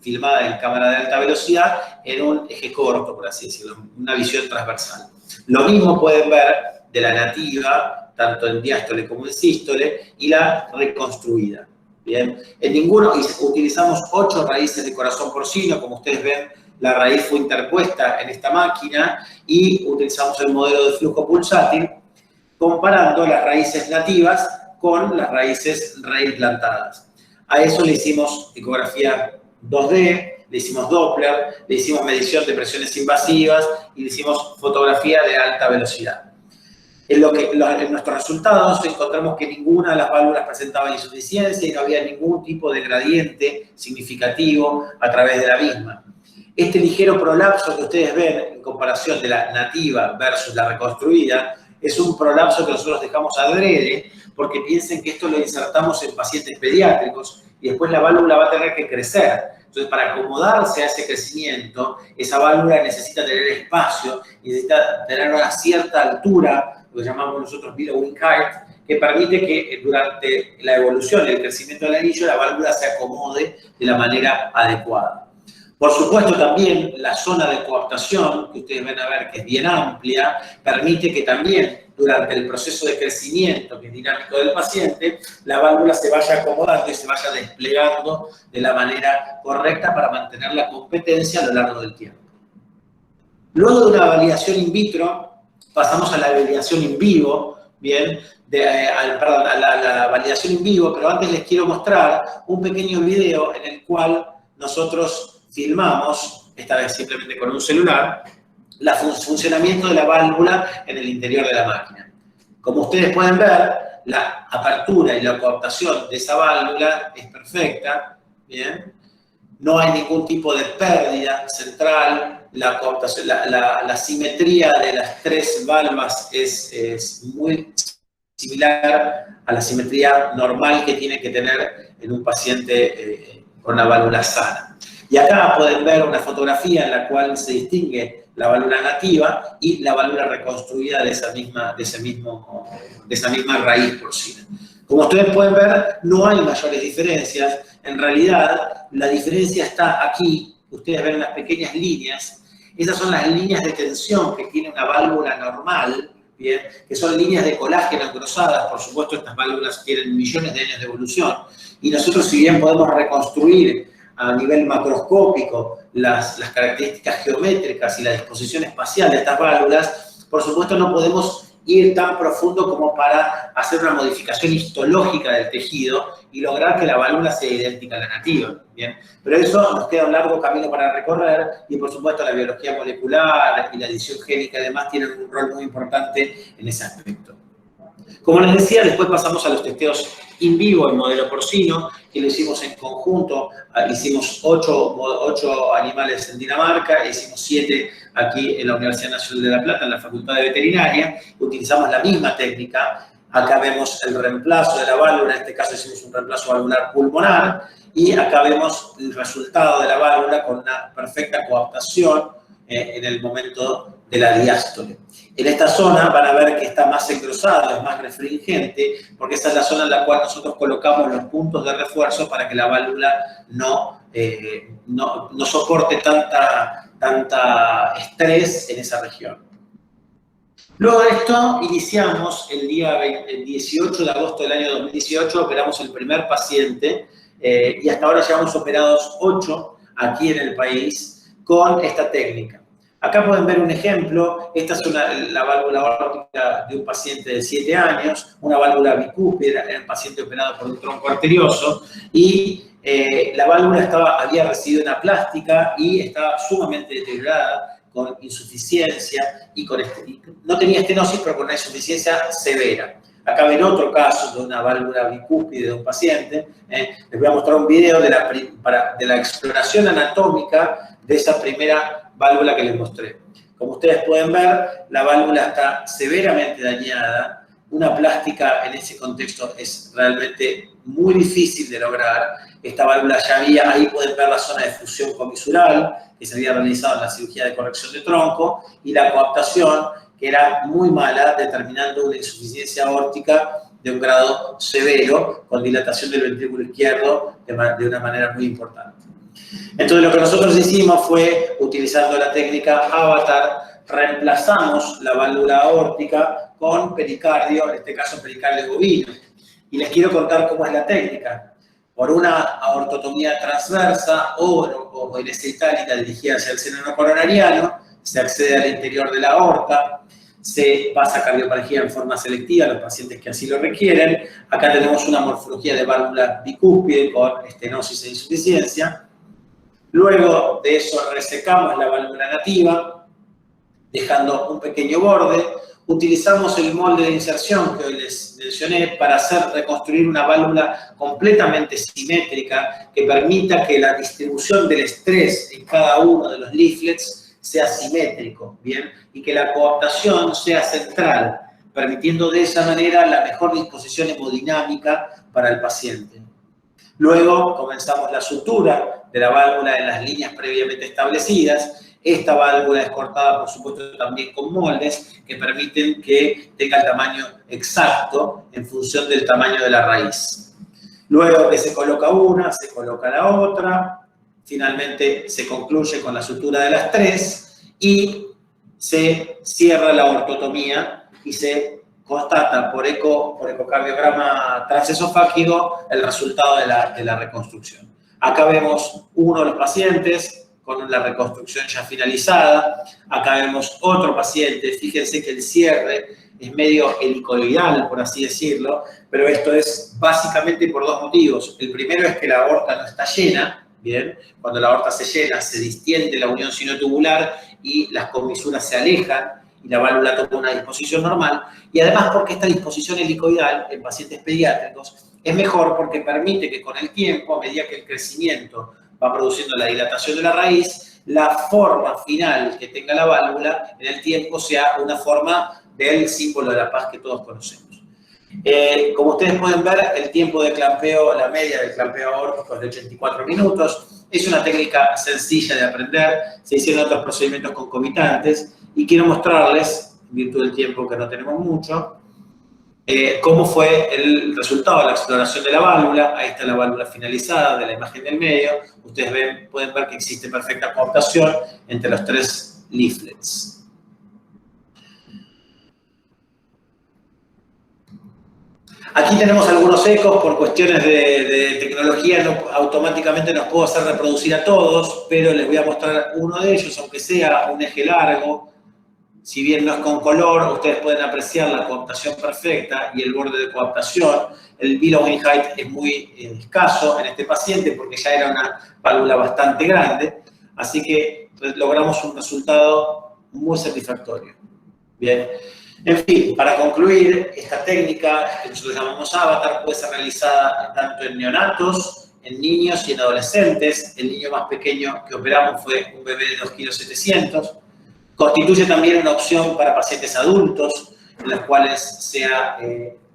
C: filmada en cámara de alta velocidad, en un eje corto, por así decirlo, una visión transversal. Lo mismo pueden ver de la nativa, tanto en diástole como en sístole, y la reconstruida. Bien, utilizamos 8 raíces de corazón porcino, como ustedes ven, la raíz fue interpuesta en esta máquina y utilizamos el modelo de flujo pulsátil comparando las raíces nativas con las raíces reimplantadas. A eso le hicimos ecografía 2D, le hicimos Doppler, le hicimos medición de presiones invasivas y le hicimos fotografía de alta velocidad. En nuestros resultados encontramos que ninguna de las válvulas presentaba insuficiencia y no había ningún tipo de gradiente significativo a través de la misma. Este ligero prolapso que ustedes ven en comparación de la nativa versus la reconstruida es un prolapso que nosotros dejamos adrede porque piensen que esto lo insertamos en pacientes pediátricos y después la válvula va a tener que crecer. Entonces, para acomodarse a ese crecimiento, esa válvula necesita tener espacio, necesita tener una cierta altura, lo que llamamos nosotros billowing height, que permite que durante la evolución y el crecimiento del anillo la válvula se acomode de la manera adecuada. Por supuesto, también la zona de coaptación, que ustedes van a ver que es bien amplia, permite que también durante el proceso de crecimiento, que es dinámico del paciente, la válvula se vaya acomodando y se vaya desplegando de la manera correcta para mantener la competencia a lo largo del tiempo. Luego de una validación in vitro, pasamos a la validación in vivo, bien, a la validación in vivo, pero antes les quiero mostrar un pequeño video en el cual nosotros filmamos, esta vez simplemente con un celular, el funcionamiento de la válvula en el interior de la máquina. Como ustedes pueden ver, la apertura y la coaptación de esa válvula es perfecta, ¿bien? No hay ningún tipo de pérdida central, la coaptación, la simetría de las tres valvas es muy similar a la simetría normal que tiene que tener en un paciente con una válvula sana. Y acá pueden ver una fotografía en la cual se distingue la válvula nativa y la válvula reconstruida de esa misma raíz porcina. Como ustedes pueden ver, no hay mayores diferencias. En realidad, la diferencia está aquí. Ustedes ven unas pequeñas líneas. Esas son las líneas de tensión que tiene una válvula normal, ¿bien? Que son líneas de colágeno engrosadas. Por supuesto, estas válvulas tienen millones de años de evolución. Y nosotros, si bien podemos reconstruir a nivel macroscópico las características geométricas y la disposición espacial de estas válvulas, por supuesto no podemos ir tan profundo como para hacer una modificación histológica del tejido y lograr que la válvula sea idéntica a la nativa, ¿bien? Pero eso nos queda un largo camino para recorrer y por supuesto la biología molecular y la edición génica y demás tienen un rol muy importante en ese aspecto. Como les decía, después pasamos a los testeos in vivo en modelo porcino, que lo hicimos en conjunto. Hicimos 8 animales en Dinamarca, hicimos 7 aquí en la Universidad Nacional de La Plata, en la Facultad de Veterinaria. Utilizamos la misma técnica. Acá vemos el reemplazo de la válvula, en este caso hicimos un reemplazo valvular pulmonar, y acá vemos el resultado de la válvula con una perfecta coaptación en el momento de la diástole. En esta zona van a ver que está más engrosada, es más refringente, porque esa es la zona en la cual nosotros colocamos los puntos de refuerzo para que la válvula no soporte tanta estrés en esa región. Luego de esto, iniciamos el 18 de agosto del año 2018, operamos el primer paciente y hasta ahora llevamos operados 8 aquí en el país con esta técnica. Acá pueden ver un ejemplo. Esta es la válvula aórtica de un paciente de 7 años, una válvula bicúspide, era un paciente operado por un tronco arterioso y la válvula había recibido una plástica y estaba sumamente deteriorada, con insuficiencia y no tenía estenosis, pero con una insuficiencia severa. Acá ven otro caso de una válvula bicúspide de un paciente. Les voy a mostrar un video de la exploración anatómica de esa primera válvula que les mostré. Como ustedes pueden ver, la válvula está severamente dañada. Una plástica en ese contexto es realmente muy difícil de lograr. Esta válvula ya había, ahí pueden ver la zona de fusión comisural que se había realizado en la cirugía de corrección de tronco y la coaptación que era muy mala, determinando una insuficiencia aórtica de un grado severo con dilatación del ventrículo izquierdo de una manera muy importante. Entonces, lo que nosotros hicimos fue, utilizando la técnica Avatar, reemplazamos la válvula aórtica con pericardio, en este caso pericardio bovino. Y les quiero contar cómo es la técnica. por una aortotomía transversa o en esta itálica dirigida hacia el seno coronariano, se accede al interior de la aorta, se pasa a cardioparegía en forma selectiva a los pacientes que así lo requieren. Acá tenemos una morfología de válvula bicúspide con estenosis e insuficiencia. Luego de eso resecamos la válvula nativa, dejando un pequeño borde. Utilizamos el molde de inserción que hoy les mencioné para reconstruir una válvula completamente simétrica que permita que la distribución del estrés en cada uno de los leaflets sea simétrico, ¿bien? Y que la coaptación sea central, permitiendo de esa manera la mejor disposición hemodinámica para el paciente. Luego comenzamos la sutura de la válvula en las líneas previamente establecidas. Esta válvula es cortada, por supuesto, también con moldes que permiten que tenga el tamaño exacto en función del tamaño de la raíz. Luego que se coloca una, se coloca la otra. Finalmente se concluye con la sutura de las tres y se cierra la ortotomía y se constata por ecocardiograma transesofágico el resultado de la reconstrucción. Acá vemos uno de los pacientes con la reconstrucción ya finalizada. Acá vemos otro paciente. Fíjense que el cierre es medio helicoidal, por así decirlo, pero esto es básicamente por dos motivos. El primero es que la aorta no está llena, ¿bien? Cuando la aorta se llena, se distiende la unión sinotubular y las comisuras se alejan y la válvula toma una disposición normal. Y además porque esta disposición helicoidal en pacientes pediátricos es mejor porque permite que con el tiempo, a medida que el crecimiento va produciendo la dilatación de la raíz, la forma final que tenga la válvula en el tiempo sea una forma del símbolo de la paz que todos conocemos. Como ustedes pueden ver, el tiempo de clampeo, la media del clampeo aórtico es de 84 minutos. Es una técnica sencilla de aprender. Se hicieron otros procedimientos concomitantes y quiero mostrarles, en virtud del tiempo que no tenemos mucho, cómo fue el resultado de la exploración de la válvula. Ahí está la válvula finalizada de la imagen del medio. Ustedes pueden ver que existe perfecta coaptación entre los tres leaflets. Aquí tenemos algunos ecos, por cuestiones de tecnología automáticamente nos puedo hacer reproducir a todos, pero les voy a mostrar uno de ellos, aunque sea un eje largo. Si bien no es con color, ustedes pueden apreciar la coaptación perfecta y el borde de coaptación. El billowing height es muy escaso en este paciente porque ya era una válvula bastante grande, así que logramos un resultado muy satisfactorio. Bien. En fin, para concluir, esta técnica que nosotros llamamos Avatar puede ser realizada tanto en neonatos, en niños y en adolescentes. El niño más pequeño que operamos fue un bebé de 2,7 kg. Constituye también una opción para pacientes adultos, en los cuales sea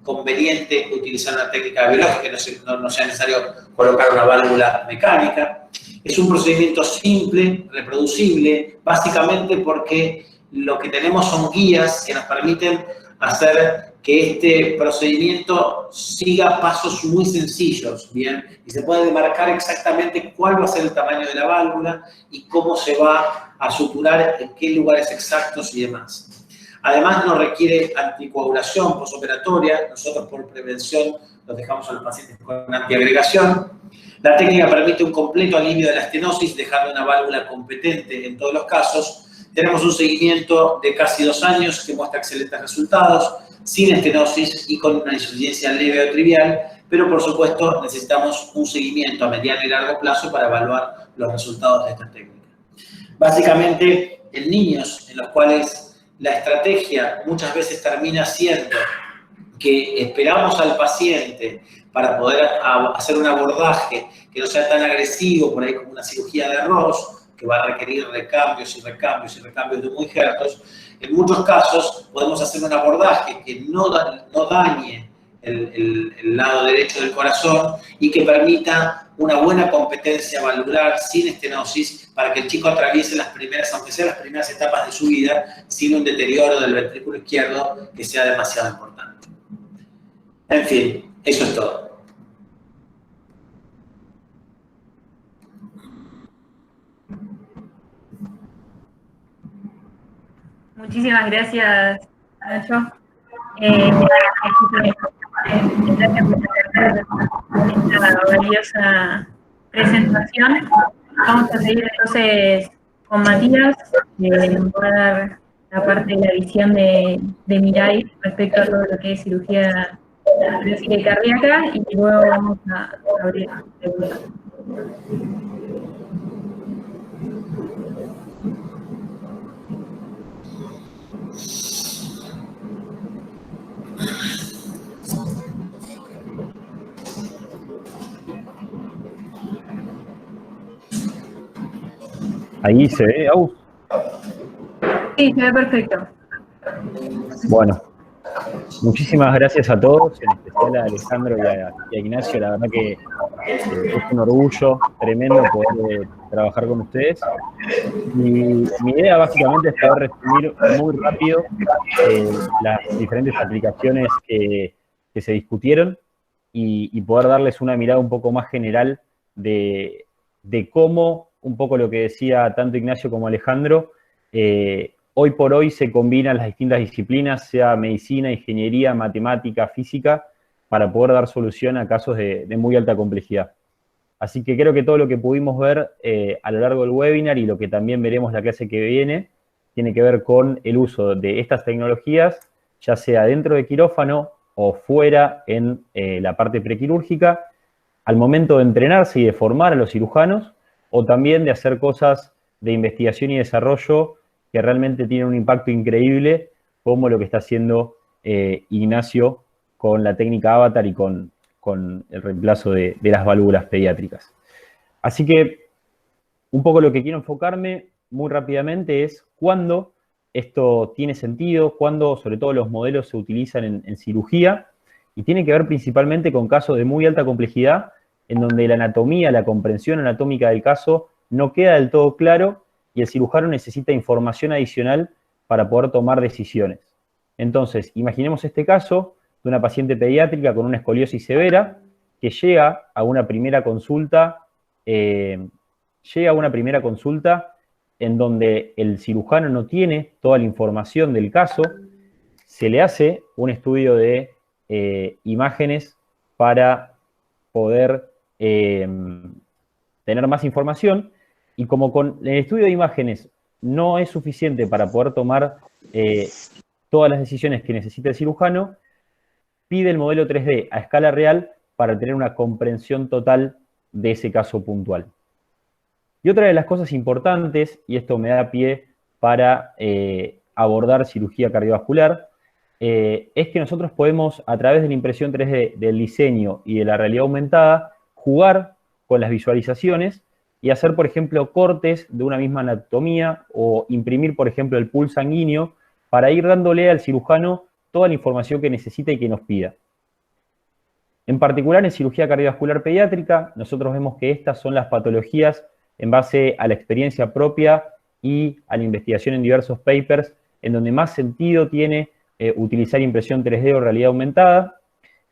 C: conveniente utilizar una técnica biológica, que no sea necesario colocar una válvula mecánica. Es un procedimiento simple, reproducible, básicamente porque lo que tenemos son guías que nos permiten hacer que este procedimiento siga pasos muy sencillos, ¿bien? Y se puede demarcar exactamente cuál va a ser el tamaño de la válvula y cómo se va a suturar, en qué lugares exactos y demás. Además, no requiere anticoagulación postoperatoria. Nosotros, por prevención, los dejamos a los pacientes con antiagregación. La técnica permite un completo alivio de la estenosis, dejando una válvula competente en todos los casos. Tenemos un seguimiento de casi 2 años que muestra excelentes resultados, sin estenosis y con una insuficiencia leve o trivial, pero por supuesto necesitamos un seguimiento a mediano y largo plazo para evaluar los resultados de esta técnica. Básicamente, en niños en los cuales la estrategia muchas veces termina siendo que esperamos al paciente para poder hacer un abordaje que no sea tan agresivo, por ahí como una cirugía de Ross, que va a requerir recambios y recambios y recambios de muy hertos. En muchos casos podemos hacer un abordaje que no dañe el lado derecho del corazón y que permita una buena competencia valvular sin estenosis para que el chico atraviese las primeras, aunque sean las primeras etapas de su vida, sin un deterioro del ventrículo izquierdo que sea demasiado importante. En fin, eso es todo.
A: Muchísimas gracias, Nacho. Gracias por esta valiosa presentación. Vamos a seguir entonces con Matías, que nos va a dar la parte de la visión de Mirai respecto a todo lo que es cirugía cardíaca, y luego vamos a abrir preguntas.
D: ¿Ahí se ve, Agus?
A: Sí, se ve perfecto.
D: Bueno, muchísimas gracias a todos, en especial a Alejandro y a Ignacio. La verdad que es un orgullo tremendo poder trabajar con ustedes. Mi idea básicamente es poder resumir muy rápido las diferentes aplicaciones que se discutieron y poder darles una mirada un poco más general de cómo, un poco lo que decía tanto Ignacio como Alejandro, hoy por hoy se combinan las distintas disciplinas, sea medicina, ingeniería, matemática, física, para poder dar solución a casos de muy alta complejidad. Así que creo que todo lo que pudimos ver a lo largo del webinar y lo que también veremos la clase que viene, tiene que ver con el uso de estas tecnologías, ya sea dentro de quirófano o fuera en la parte prequirúrgica, al momento de entrenarse y de formar a los cirujanos, o también de hacer cosas de investigación y desarrollo que realmente tienen un impacto increíble, como lo que está haciendo Ignacio con la técnica Avatar y con el reemplazo de las válvulas pediátricas. Así que un poco lo que quiero enfocarme muy rápidamente es cuándo esto tiene sentido, cuándo sobre todo los modelos se utilizan en cirugía, y tiene que ver principalmente con casos de muy alta complejidad, en donde la anatomía, la comprensión anatómica del caso no queda del todo claro y el cirujano necesita información adicional para poder tomar decisiones. Entonces, imaginemos este caso de una paciente pediátrica con una escoliosis severa que llega a una primera consulta, en donde el cirujano no tiene toda la información del caso, se le hace un estudio de imágenes para poder tener más información, y como con el estudio de imágenes no es suficiente para poder tomar todas las decisiones que necesita el cirujano, pide el modelo 3D a escala real para tener una comprensión total de ese caso puntual. Y otra de las cosas importantes, y esto me da pie para abordar cirugía cardiovascular, es que nosotros podemos, a través de la impresión 3D, del diseño y de la realidad aumentada, jugar con las visualizaciones y hacer, por ejemplo, cortes de una misma anatomía o imprimir, por ejemplo, el pool sanguíneo para ir dándole al cirujano toda la información que necesita y que nos pida. En particular, en cirugía cardiovascular pediátrica, nosotros vemos que estas son las patologías en base a la experiencia propia y a la investigación en diversos papers, en donde más sentido tiene utilizar impresión 3D o realidad aumentada.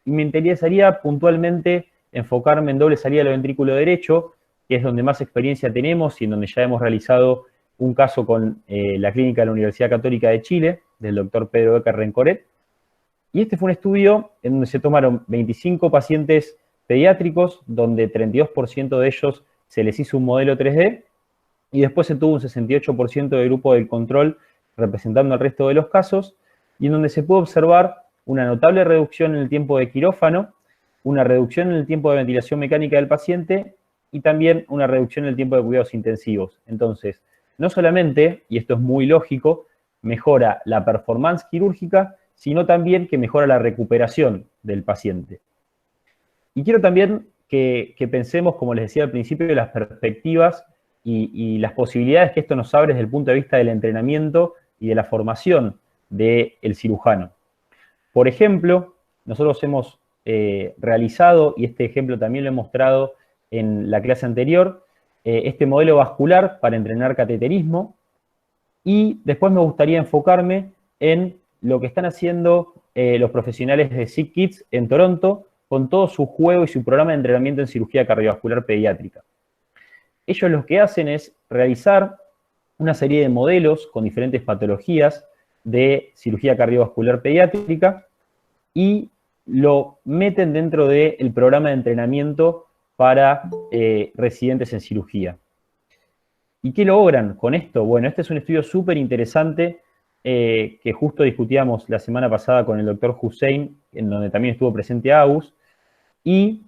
D: Y me interesaría puntualmente enfocarme en doble salida del ventrículo derecho, que es donde más experiencia tenemos y en donde ya hemos realizado un caso con la clínica de la Universidad Católica de Chile, del doctor Pedro Becker Rencoret. Y este fue un estudio en donde se tomaron 25 pacientes pediátricos, donde 32% de ellos se les hizo un modelo 3D, y después se tuvo un 68% de grupo del control representando el resto de los casos, y en donde se pudo observar una notable reducción en el tiempo de quirófano, una reducción en el tiempo de ventilación mecánica del paciente y también una reducción en el tiempo de cuidados intensivos. Entonces, no solamente, y esto es muy lógico, mejora la performance quirúrgica, sino también que mejora la recuperación del paciente. Y quiero también que pensemos, como les decía al principio, las perspectivas y las posibilidades que esto nos abre desde el punto de vista del entrenamiento y de la formación del cirujano. Por ejemplo, nosotros hemos realizado, y este ejemplo también lo he mostrado en la clase anterior, este modelo vascular para entrenar cateterismo, y después me gustaría enfocarme en lo que están haciendo los profesionales de Sick Kids en Toronto con todo su juego y su programa de entrenamiento en cirugía cardiovascular pediátrica. Ellos lo que hacen es realizar una serie de modelos con diferentes patologías de cirugía cardiovascular pediátrica, y lo meten dentro del programa de entrenamiento para residentes en cirugía. ¿Y qué logran con esto? Bueno, este es un estudio súper interesante que justo discutíamos la semana pasada con el doctor Hussein, en donde también estuvo presente Agus, y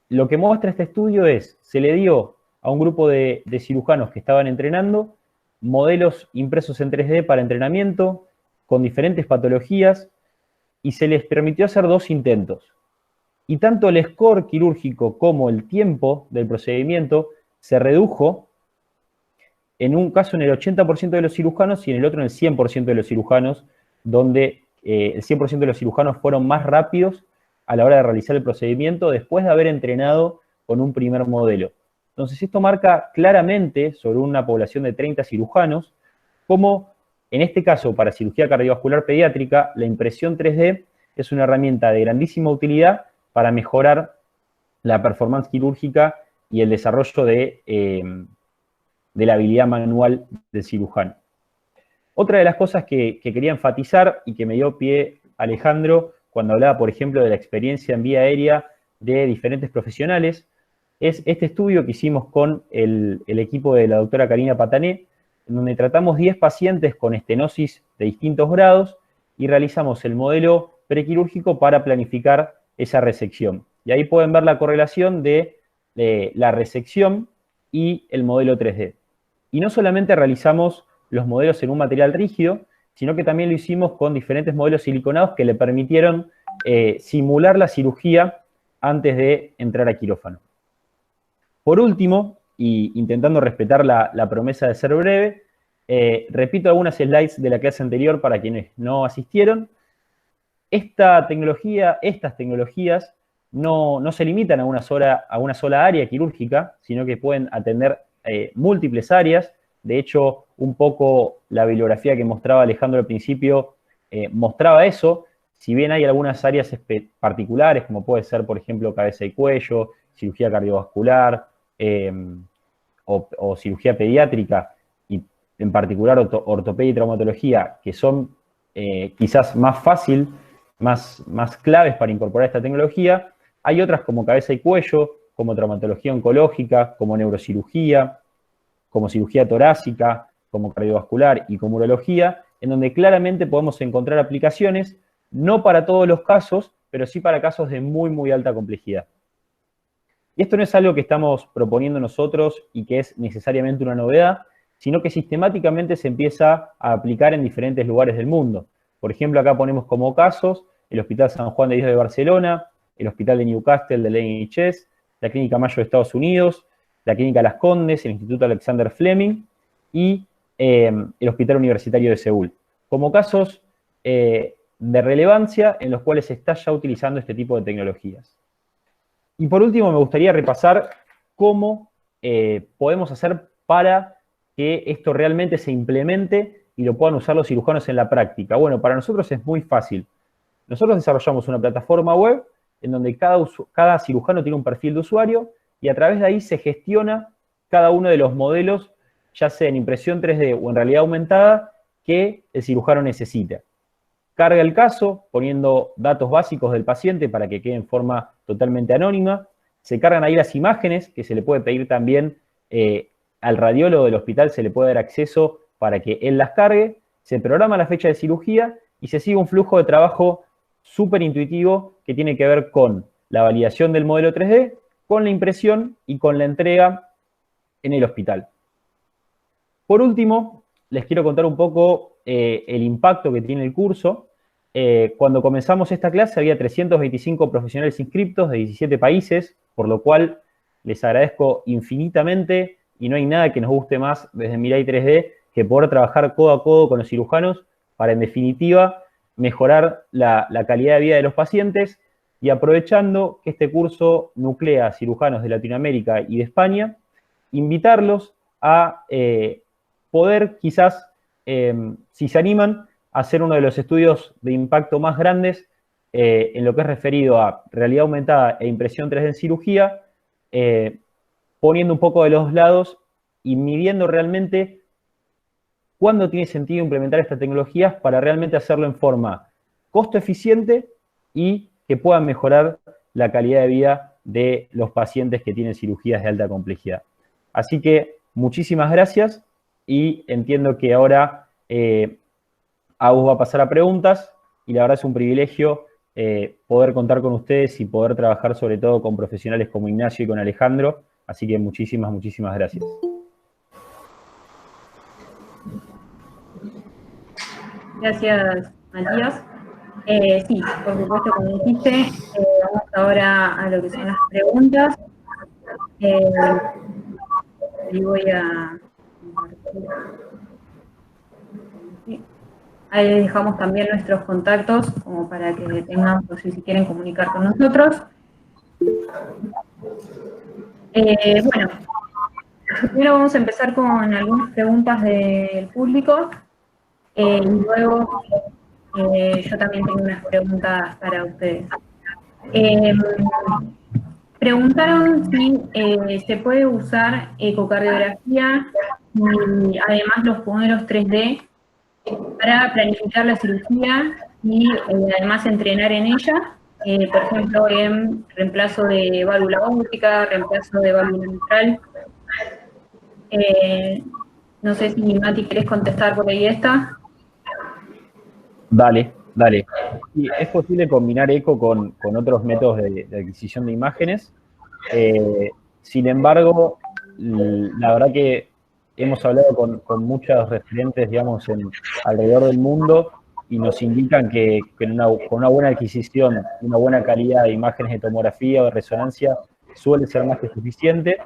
D: lo que muestra este estudio es, se le dio a un grupo de cirujanos que estaban entrenando modelos impresos en 3D para entrenamiento, con diferentes patologías, y se les permitió hacer 2 intentos. Y tanto el score quirúrgico como el tiempo del procedimiento se redujo, en un caso en el 80% de los cirujanos y en el otro en el 100% de los cirujanos, donde el 100% de los cirujanos fueron más rápidos a la hora de realizar el procedimiento después de haber entrenado con un primer modelo. Entonces, esto marca claramente sobre una población de 30 cirujanos cómo, en este caso, para cirugía cardiovascular pediátrica, la impresión 3D es una herramienta de grandísima utilidad para mejorar la performance quirúrgica y el desarrollo de la habilidad manual del cirujano. Otra de las cosas que quería enfatizar y que me dio pie Alejandro cuando hablaba, por ejemplo, de la experiencia en vía aérea de diferentes profesionales, es este estudio que hicimos con el equipo de la doctora Karina Patané, en donde tratamos 10 pacientes con estenosis de distintos grados y realizamos el modelo prequirúrgico para planificar esa resección. Y ahí pueden ver la correlación de la resección y el modelo 3D. Y no solamente realizamos los modelos en un material rígido, sino que también lo hicimos con diferentes modelos siliconados que le permitieron simular la cirugía antes de entrar a quirófano. Por último, y intentando respetar la promesa de ser breve, repito algunas slides de la clase anterior para quienes no asistieron. Estas tecnologías no se limitan a una sola área quirúrgica, sino que pueden atender múltiples áreas. De hecho, un poco la bibliografía que mostraba Alejandro al principio mostraba eso. Si bien hay algunas áreas particulares, como puede ser, por ejemplo, cabeza y cuello, cirugía cardiovascular o cirugía pediátrica, y en particular ortopedia y traumatología, que son quizás más claves para incorporar esta tecnología, hay otras como cabeza y cuello, como traumatología oncológica, como neurocirugía, como cirugía torácica, como cardiovascular y como urología, en donde claramente podemos encontrar aplicaciones, no para todos los casos, pero sí para casos de muy, muy alta complejidad. Y esto no es algo que estamos proponiendo nosotros y que es necesariamente una novedad, sino que sistemáticamente se empieza a aplicar en diferentes lugares del mundo. Por ejemplo, acá ponemos como casos el Hospital San Juan de Dios de Barcelona, el Hospital de Newcastle de la NHS, la Clínica Mayo de Estados Unidos, la Clínica Las Condes, el Instituto Alexander Fleming y el Hospital Universitario de Seúl. Como casos de relevancia en los cuales se está ya utilizando este tipo de tecnologías. Y por último, me gustaría repasar cómo podemos hacer para que esto realmente se implemente y lo puedan usar los cirujanos en la práctica. Bueno, para nosotros es muy fácil. Nosotros desarrollamos una plataforma web en donde cada cirujano tiene un perfil de usuario y a través de ahí se gestiona cada uno de los modelos, ya sea en impresión 3D o en realidad aumentada, que el cirujano necesita. Carga el caso poniendo datos básicos del paciente para que quede en forma totalmente anónima. Se cargan ahí las imágenes, que se le puede pedir también al radiólogo del hospital, se le puede dar acceso para que él las cargue. Se programa la fecha de cirugía y se sigue un flujo de trabajo súper intuitivo que tiene que ver con la validación del modelo 3D, con la impresión y con la entrega en el hospital. Por último, les quiero contar un poco el impacto que tiene el curso. Cuando comenzamos esta clase había 325 profesionales inscriptos de 17 países, por lo cual les agradezco infinitamente y no hay nada que nos guste más desde Mirai 3D que poder trabajar codo a codo con los cirujanos para, en definitiva, mejorar la calidad de vida de los pacientes y aprovechando que este curso nuclea a cirujanos de Latinoamérica y de España, invitarlos a poder quizás, si se animan, a hacer uno de los estudios de impacto más grandes en lo que es referido a realidad aumentada e impresión 3D en cirugía, poniendo un poco de los lados y midiendo realmente cuándo tiene sentido implementar estas tecnologías para realmente hacerlo en forma costo eficiente y que puedan mejorar la calidad de vida de los pacientes que tienen cirugías de alta complejidad. Así que muchísimas gracias y entiendo que ahora Agus va a pasar a preguntas y la verdad es un privilegio poder contar con ustedes y poder trabajar sobre todo con profesionales como Ignacio y con Alejandro. Así que muchísimas gracias.
A: Gracias, Matías. Sí, por supuesto, como dijiste, vamos ahora a lo que son las preguntas. Y voy a... Ahí les dejamos también nuestros contactos, como para que tengan, por si quieren comunicar con nosotros. Bueno, primero vamos a empezar con algunas preguntas del público. Y luego yo también tengo unas preguntas para ustedes. Preguntaron si se puede usar ecocardiografía y además los modelos 3D para planificar la cirugía y además entrenar en ella, por ejemplo, en reemplazo de válvula aórtica, reemplazo de válvula mitral. No sé si Mati querés contestar por ahí esta.
D: Dale. Y es posible combinar eco con otros métodos de adquisición de imágenes. Sin embargo, la verdad que hemos hablado con muchos referentes, digamos, alrededor del mundo y nos indican que con una buena adquisición, una buena calidad de imágenes de tomografía o de resonancia suele ser más que suficiente,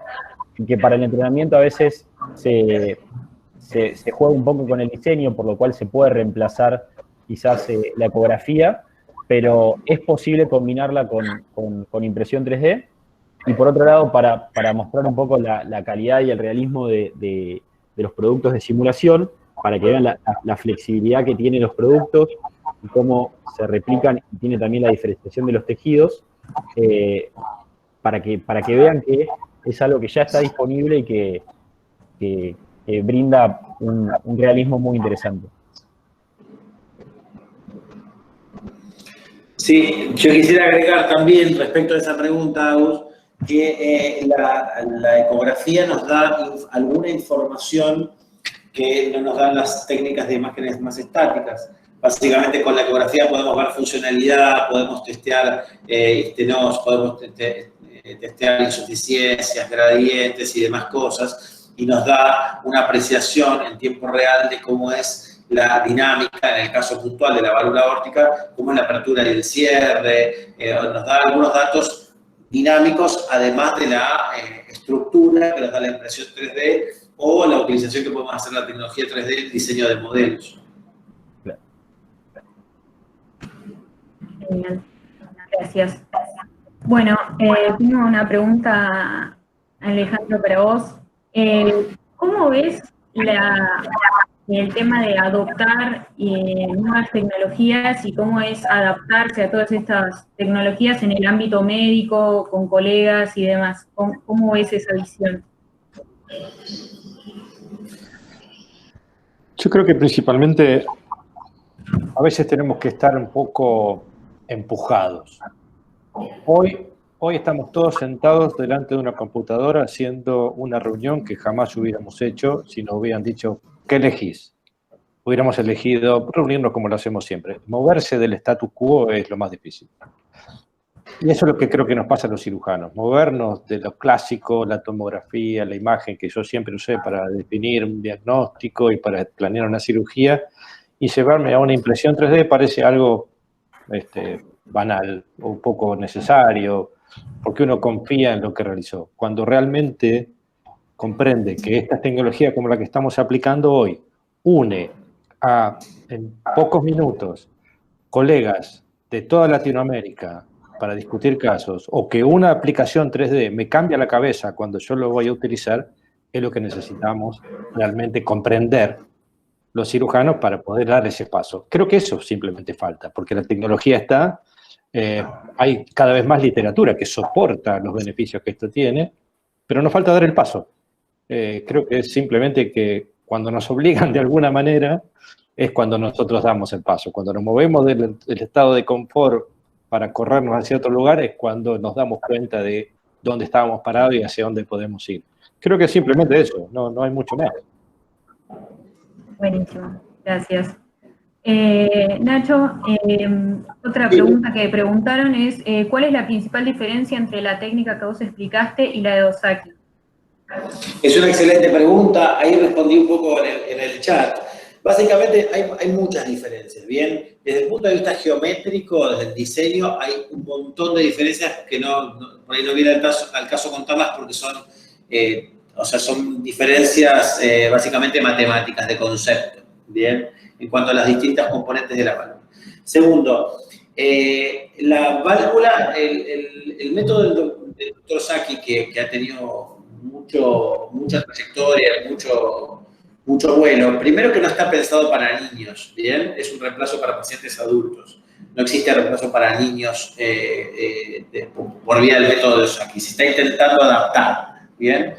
D: y que para el entrenamiento a veces se juega un poco con el diseño, por lo cual se puede reemplazar quizás la ecografía, pero es posible combinarla con impresión 3D. Y por otro lado, para mostrar un poco la calidad y el realismo de los productos de simulación, para que vean la flexibilidad que tienen los productos y cómo se replican, y tiene también la diferenciación de los tejidos, para que vean que es algo que ya está disponible y que brinda un realismo muy interesante.
C: Sí, yo quisiera agregar también respecto a esa pregunta, Agus, que la ecografía nos da alguna información que no nos dan las técnicas de imágenes más estáticas. Básicamente con la ecografía podemos ver funcionalidad, podemos testear estenos, podemos testear insuficiencias, gradientes y demás cosas, y nos da una apreciación en tiempo real de cómo es la dinámica, en el caso puntual de la válvula aórtica, cómo es la apertura y el cierre, nos da algunos datos dinámicos, además de la estructura que nos da la impresión 3D o la utilización que podemos hacer de la tecnología 3D en el diseño de modelos.
A: Genial, gracias. Bueno, tengo una pregunta, Alejandro, para vos. ¿Cómo ves el tema de adoptar nuevas tecnologías y cómo es adaptarse a todas estas tecnologías en el ámbito médico, con colegas y demás? ¿Cómo ves esa visión?
B: Yo creo que principalmente a veces tenemos que estar un poco empujados. Hoy estamos todos sentados delante de una computadora haciendo una reunión que jamás hubiéramos hecho si nos hubieran dicho, ¿qué elegís? Hubiéramos elegido reunirnos como lo hacemos siempre. Moverse del status quo es lo más difícil. Y eso es lo que creo que nos pasa a los cirujanos. Movernos de lo clásico, la tomografía, la imagen que yo siempre usé para definir un diagnóstico y para planear una cirugía, y llevarme a una impresión 3D parece algo banal, o un poco necesario, porque uno confía en lo que realizó. Cuando realmente comprende que esta tecnología como la que estamos aplicando hoy une en pocos minutos colegas de toda Latinoamérica para discutir casos, o que una aplicación 3D me cambia la cabeza cuando yo lo voy a utilizar, es lo que necesitamos realmente comprender los cirujanos para poder dar ese paso. Creo que eso simplemente falta, porque la tecnología está, hay cada vez más literatura que soporta los beneficios que esto tiene, pero nos falta dar el paso. Creo que es simplemente que cuando nos obligan de alguna manera, es cuando nosotros damos el paso. Cuando nos movemos del estado de confort para corrernos hacia otro lugar es cuando nos damos cuenta de dónde estábamos parados y hacia dónde podemos ir. Creo que es simplemente eso, no hay mucho más.
A: Buenísimo, gracias. Nacho, otra pregunta que preguntaron es, ¿cuál es la principal diferencia entre la técnica que vos explicaste y la de Ozaki?
C: Es una excelente pregunta, ahí respondí un poco en el chat. Básicamente hay muchas diferencias, ¿bien? Desde el punto de vista geométrico, desde el diseño, hay un montón de diferencias que por ahí no viene al caso contarlas porque son diferencias básicamente matemáticas de concepto, ¿bien? En cuanto a las distintas componentes de la válvula. Segundo, la válvula, el método del doctor Ozaki, que ha tenido mucha trayectoria, mucho vuelo, primero que no está pensado para niños, ¿bien? Es un reemplazo para pacientes adultos. No existe reemplazo para niños por vía del método de Ozaki. Se está intentando adaptar, ¿bien?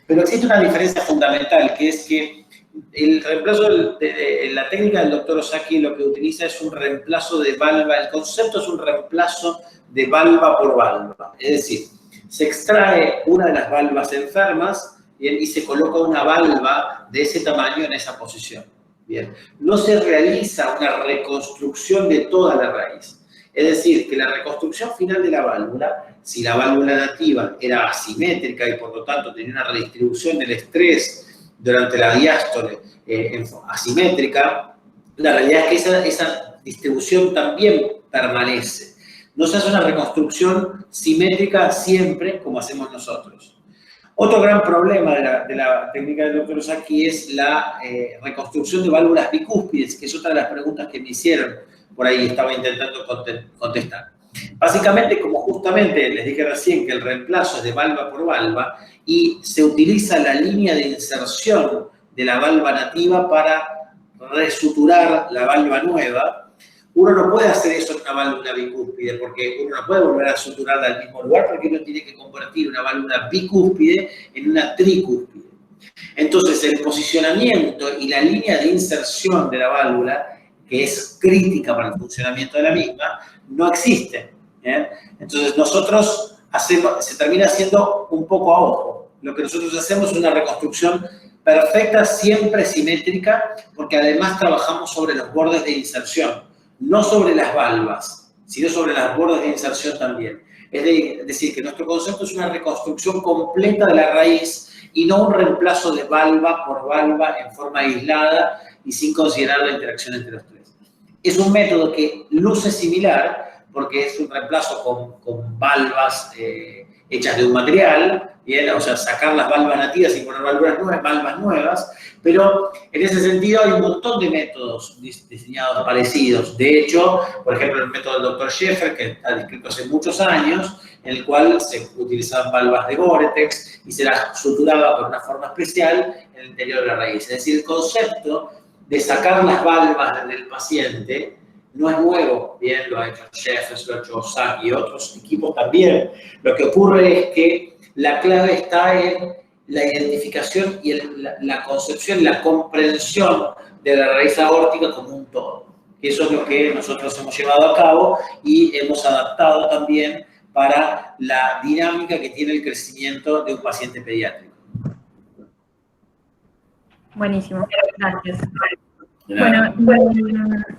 C: Pero existe una diferencia fundamental, que es que el reemplazo la técnica del doctor Ozaki lo que utiliza es un reemplazo de valva. El concepto es un reemplazo de valva por valva. Es decir, se extrae una de las valvas enfermas, ¿bien? Y se coloca una valva de ese tamaño en esa posición. ¿Bien? No se realiza una reconstrucción de toda la raíz. Es decir, que la reconstrucción final de la válvula, si la válvula nativa era asimétrica y por lo tanto tenía una redistribución del estrés durante la diástole asimétrica, la realidad es que esa distribución también permanece. No se hace una reconstrucción simétrica siempre como hacemos nosotros. Otro gran problema de la técnica del doctor Ozaki es la reconstrucción de válvulas bicúspides, que es otra de las preguntas que me hicieron. Por ahí estaba intentando contestar. Básicamente, como justamente les dije recién que el reemplazo es de valva por valva y se utiliza la línea de inserción de la valva nativa para resuturar la valva nueva, uno no puede hacer eso en una válvula bicúspide porque uno no puede volver a suturarla al mismo lugar porque uno tiene que convertir una válvula bicúspide en una tricúspide. Entonces, el posicionamiento y la línea de inserción de la válvula, que es crítica para el funcionamiento de la misma, no existe. Entonces, nosotros se termina haciendo un poco a ojo. Lo que nosotros hacemos es una reconstrucción perfecta, siempre simétrica, porque además trabajamos sobre los bordes de inserción, no sobre las valvas, sino sobre los bordes de inserción también. Es decir, que nuestro concepto es una reconstrucción completa de la raíz y no un reemplazo de valva por valva en forma aislada y sin considerar la interacción entre los tres. Es un método que luce similar porque es un reemplazo con valvas hechas de un material, ¿bien? O sea, sacar las valvas nativas y poner valvas nuevas, pero en ese sentido hay un montón de métodos diseñados parecidos. De hecho, por ejemplo, el método del Dr. Schaeffer, que está descrito hace muchos años, en el cual se utilizaban valvas de Goretex y se las suturaba por una forma especial en el interior de la raíz. Es decir, el concepto de sacar las valvas del paciente no es nuevo, bien, lo ha hecho Schaeffer, lo ha hecho Ozaki y otros equipos también. Lo que ocurre es que la clave está en la identificación y la concepción, la comprensión de la raíz aórtica como un todo. Eso es lo que nosotros hemos llevado a cabo y hemos adaptado también para la dinámica que tiene el crecimiento de un paciente pediátrico.
A: Buenísimo, gracias. Bueno,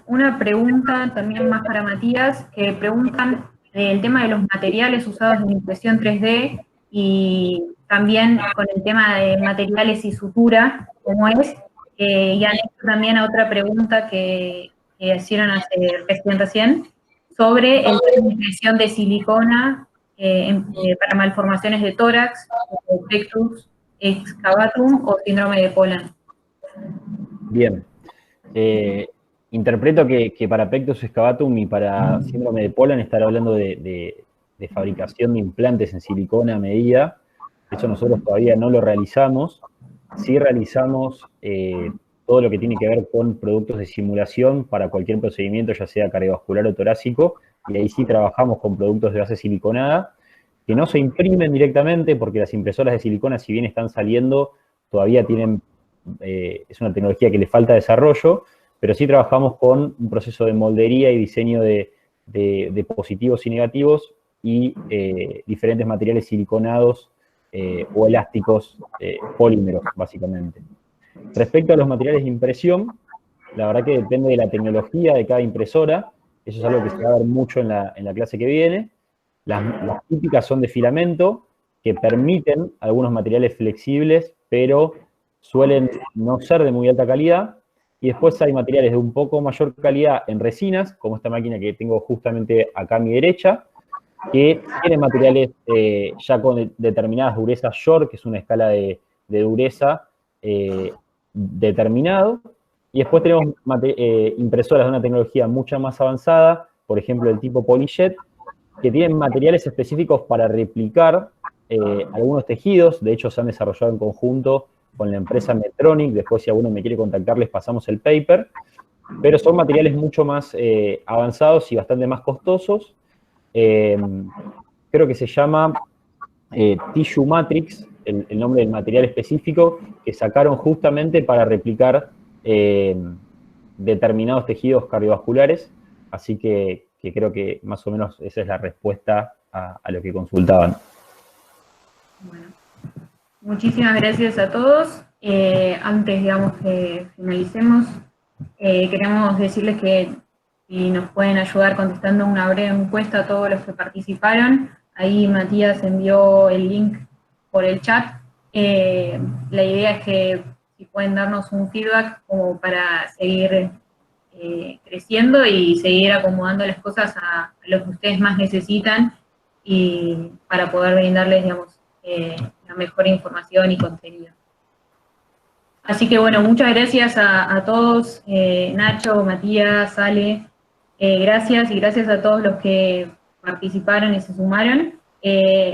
A: una pregunta también más para Matías, que preguntan el tema de los materiales usados en impresión 3D y también con el tema de materiales y sutura, ¿cómo es? Y han hecho también a otra pregunta que hicieron recién, sobre el tema de impresión de silicona para malformaciones de tórax, pectus excavatum o síndrome de Poland.
D: Bien. Interpreto que para pectus excavatum y para síndrome de Poland estar hablando de fabricación de implantes en silicona a medida. Eso nosotros todavía no lo realizamos. Sí realizamos todo lo que tiene que ver con productos de simulación para cualquier procedimiento, ya sea cardiovascular o torácico, y ahí sí trabajamos con productos de base siliconada, que no se imprimen directamente porque las impresoras de silicona, si bien están saliendo, todavía tienen, es una tecnología que le falta desarrollo, pero sí trabajamos con un proceso de moldería y diseño de de positivos y negativos y diferentes materiales siliconados o elásticos, polímeros, básicamente. Respecto a los materiales de impresión, la verdad que depende de la tecnología de cada impresora. Eso es algo que se va a ver mucho en la clase que viene. Las típicas son de filamento, que permiten algunos materiales flexibles, pero suelen no ser de muy alta calidad. Y después hay materiales de un poco mayor calidad en resinas, como esta máquina que tengo justamente acá a mi derecha, que tienen materiales ya con determinadas durezas York, que es una escala de dureza determinado. Y después tenemos impresoras de una tecnología mucho más avanzada, por ejemplo, del tipo PolyJet, que tienen materiales específicos para replicar algunos tejidos. De hecho, se han desarrollado en conjunto con la empresa Medtronic. Después, si alguno me quiere contactar, les pasamos el paper. Pero son materiales mucho más avanzados y bastante más costosos. Creo que se llama Tissue Matrix, el nombre del material específico, que sacaron justamente para replicar determinados tejidos cardiovasculares. Así que creo que más o menos esa es la respuesta a lo que consultaban.
A: Bueno, muchísimas gracias a todos. Antes, digamos, que finalicemos, queremos decirles que si nos pueden ayudar contestando una breve encuesta a todos los que participaron. Ahí Matías envió el link por el chat. La idea es que si pueden darnos un feedback como para seguir creciendo y seguir acomodando las cosas a lo que ustedes más necesitan y para poder brindarles, digamos, la mejor información y contenido. Así que bueno, muchas gracias a todos, Nacho, Matías, Ale, gracias y gracias a todos los que participaron y se sumaron.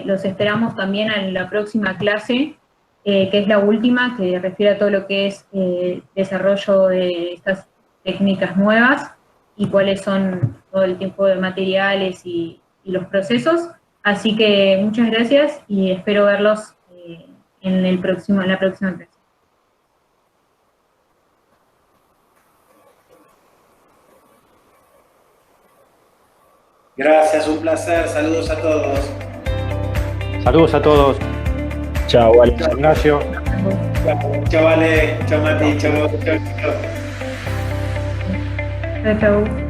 A: Los esperamos también en la próxima clase, que es la última, que refiere a todo lo que es desarrollo de estas técnicas nuevas y cuáles son todo el tiempo de materiales y los procesos. Así que muchas gracias y espero verlos en la próxima clase.
C: Gracias, un placer. Saludos a todos.
B: Saludos a todos.
D: Chao, vale.
B: Ignacio.
C: Chao, Vale. Chao, Mati. Chao.
A: Chao.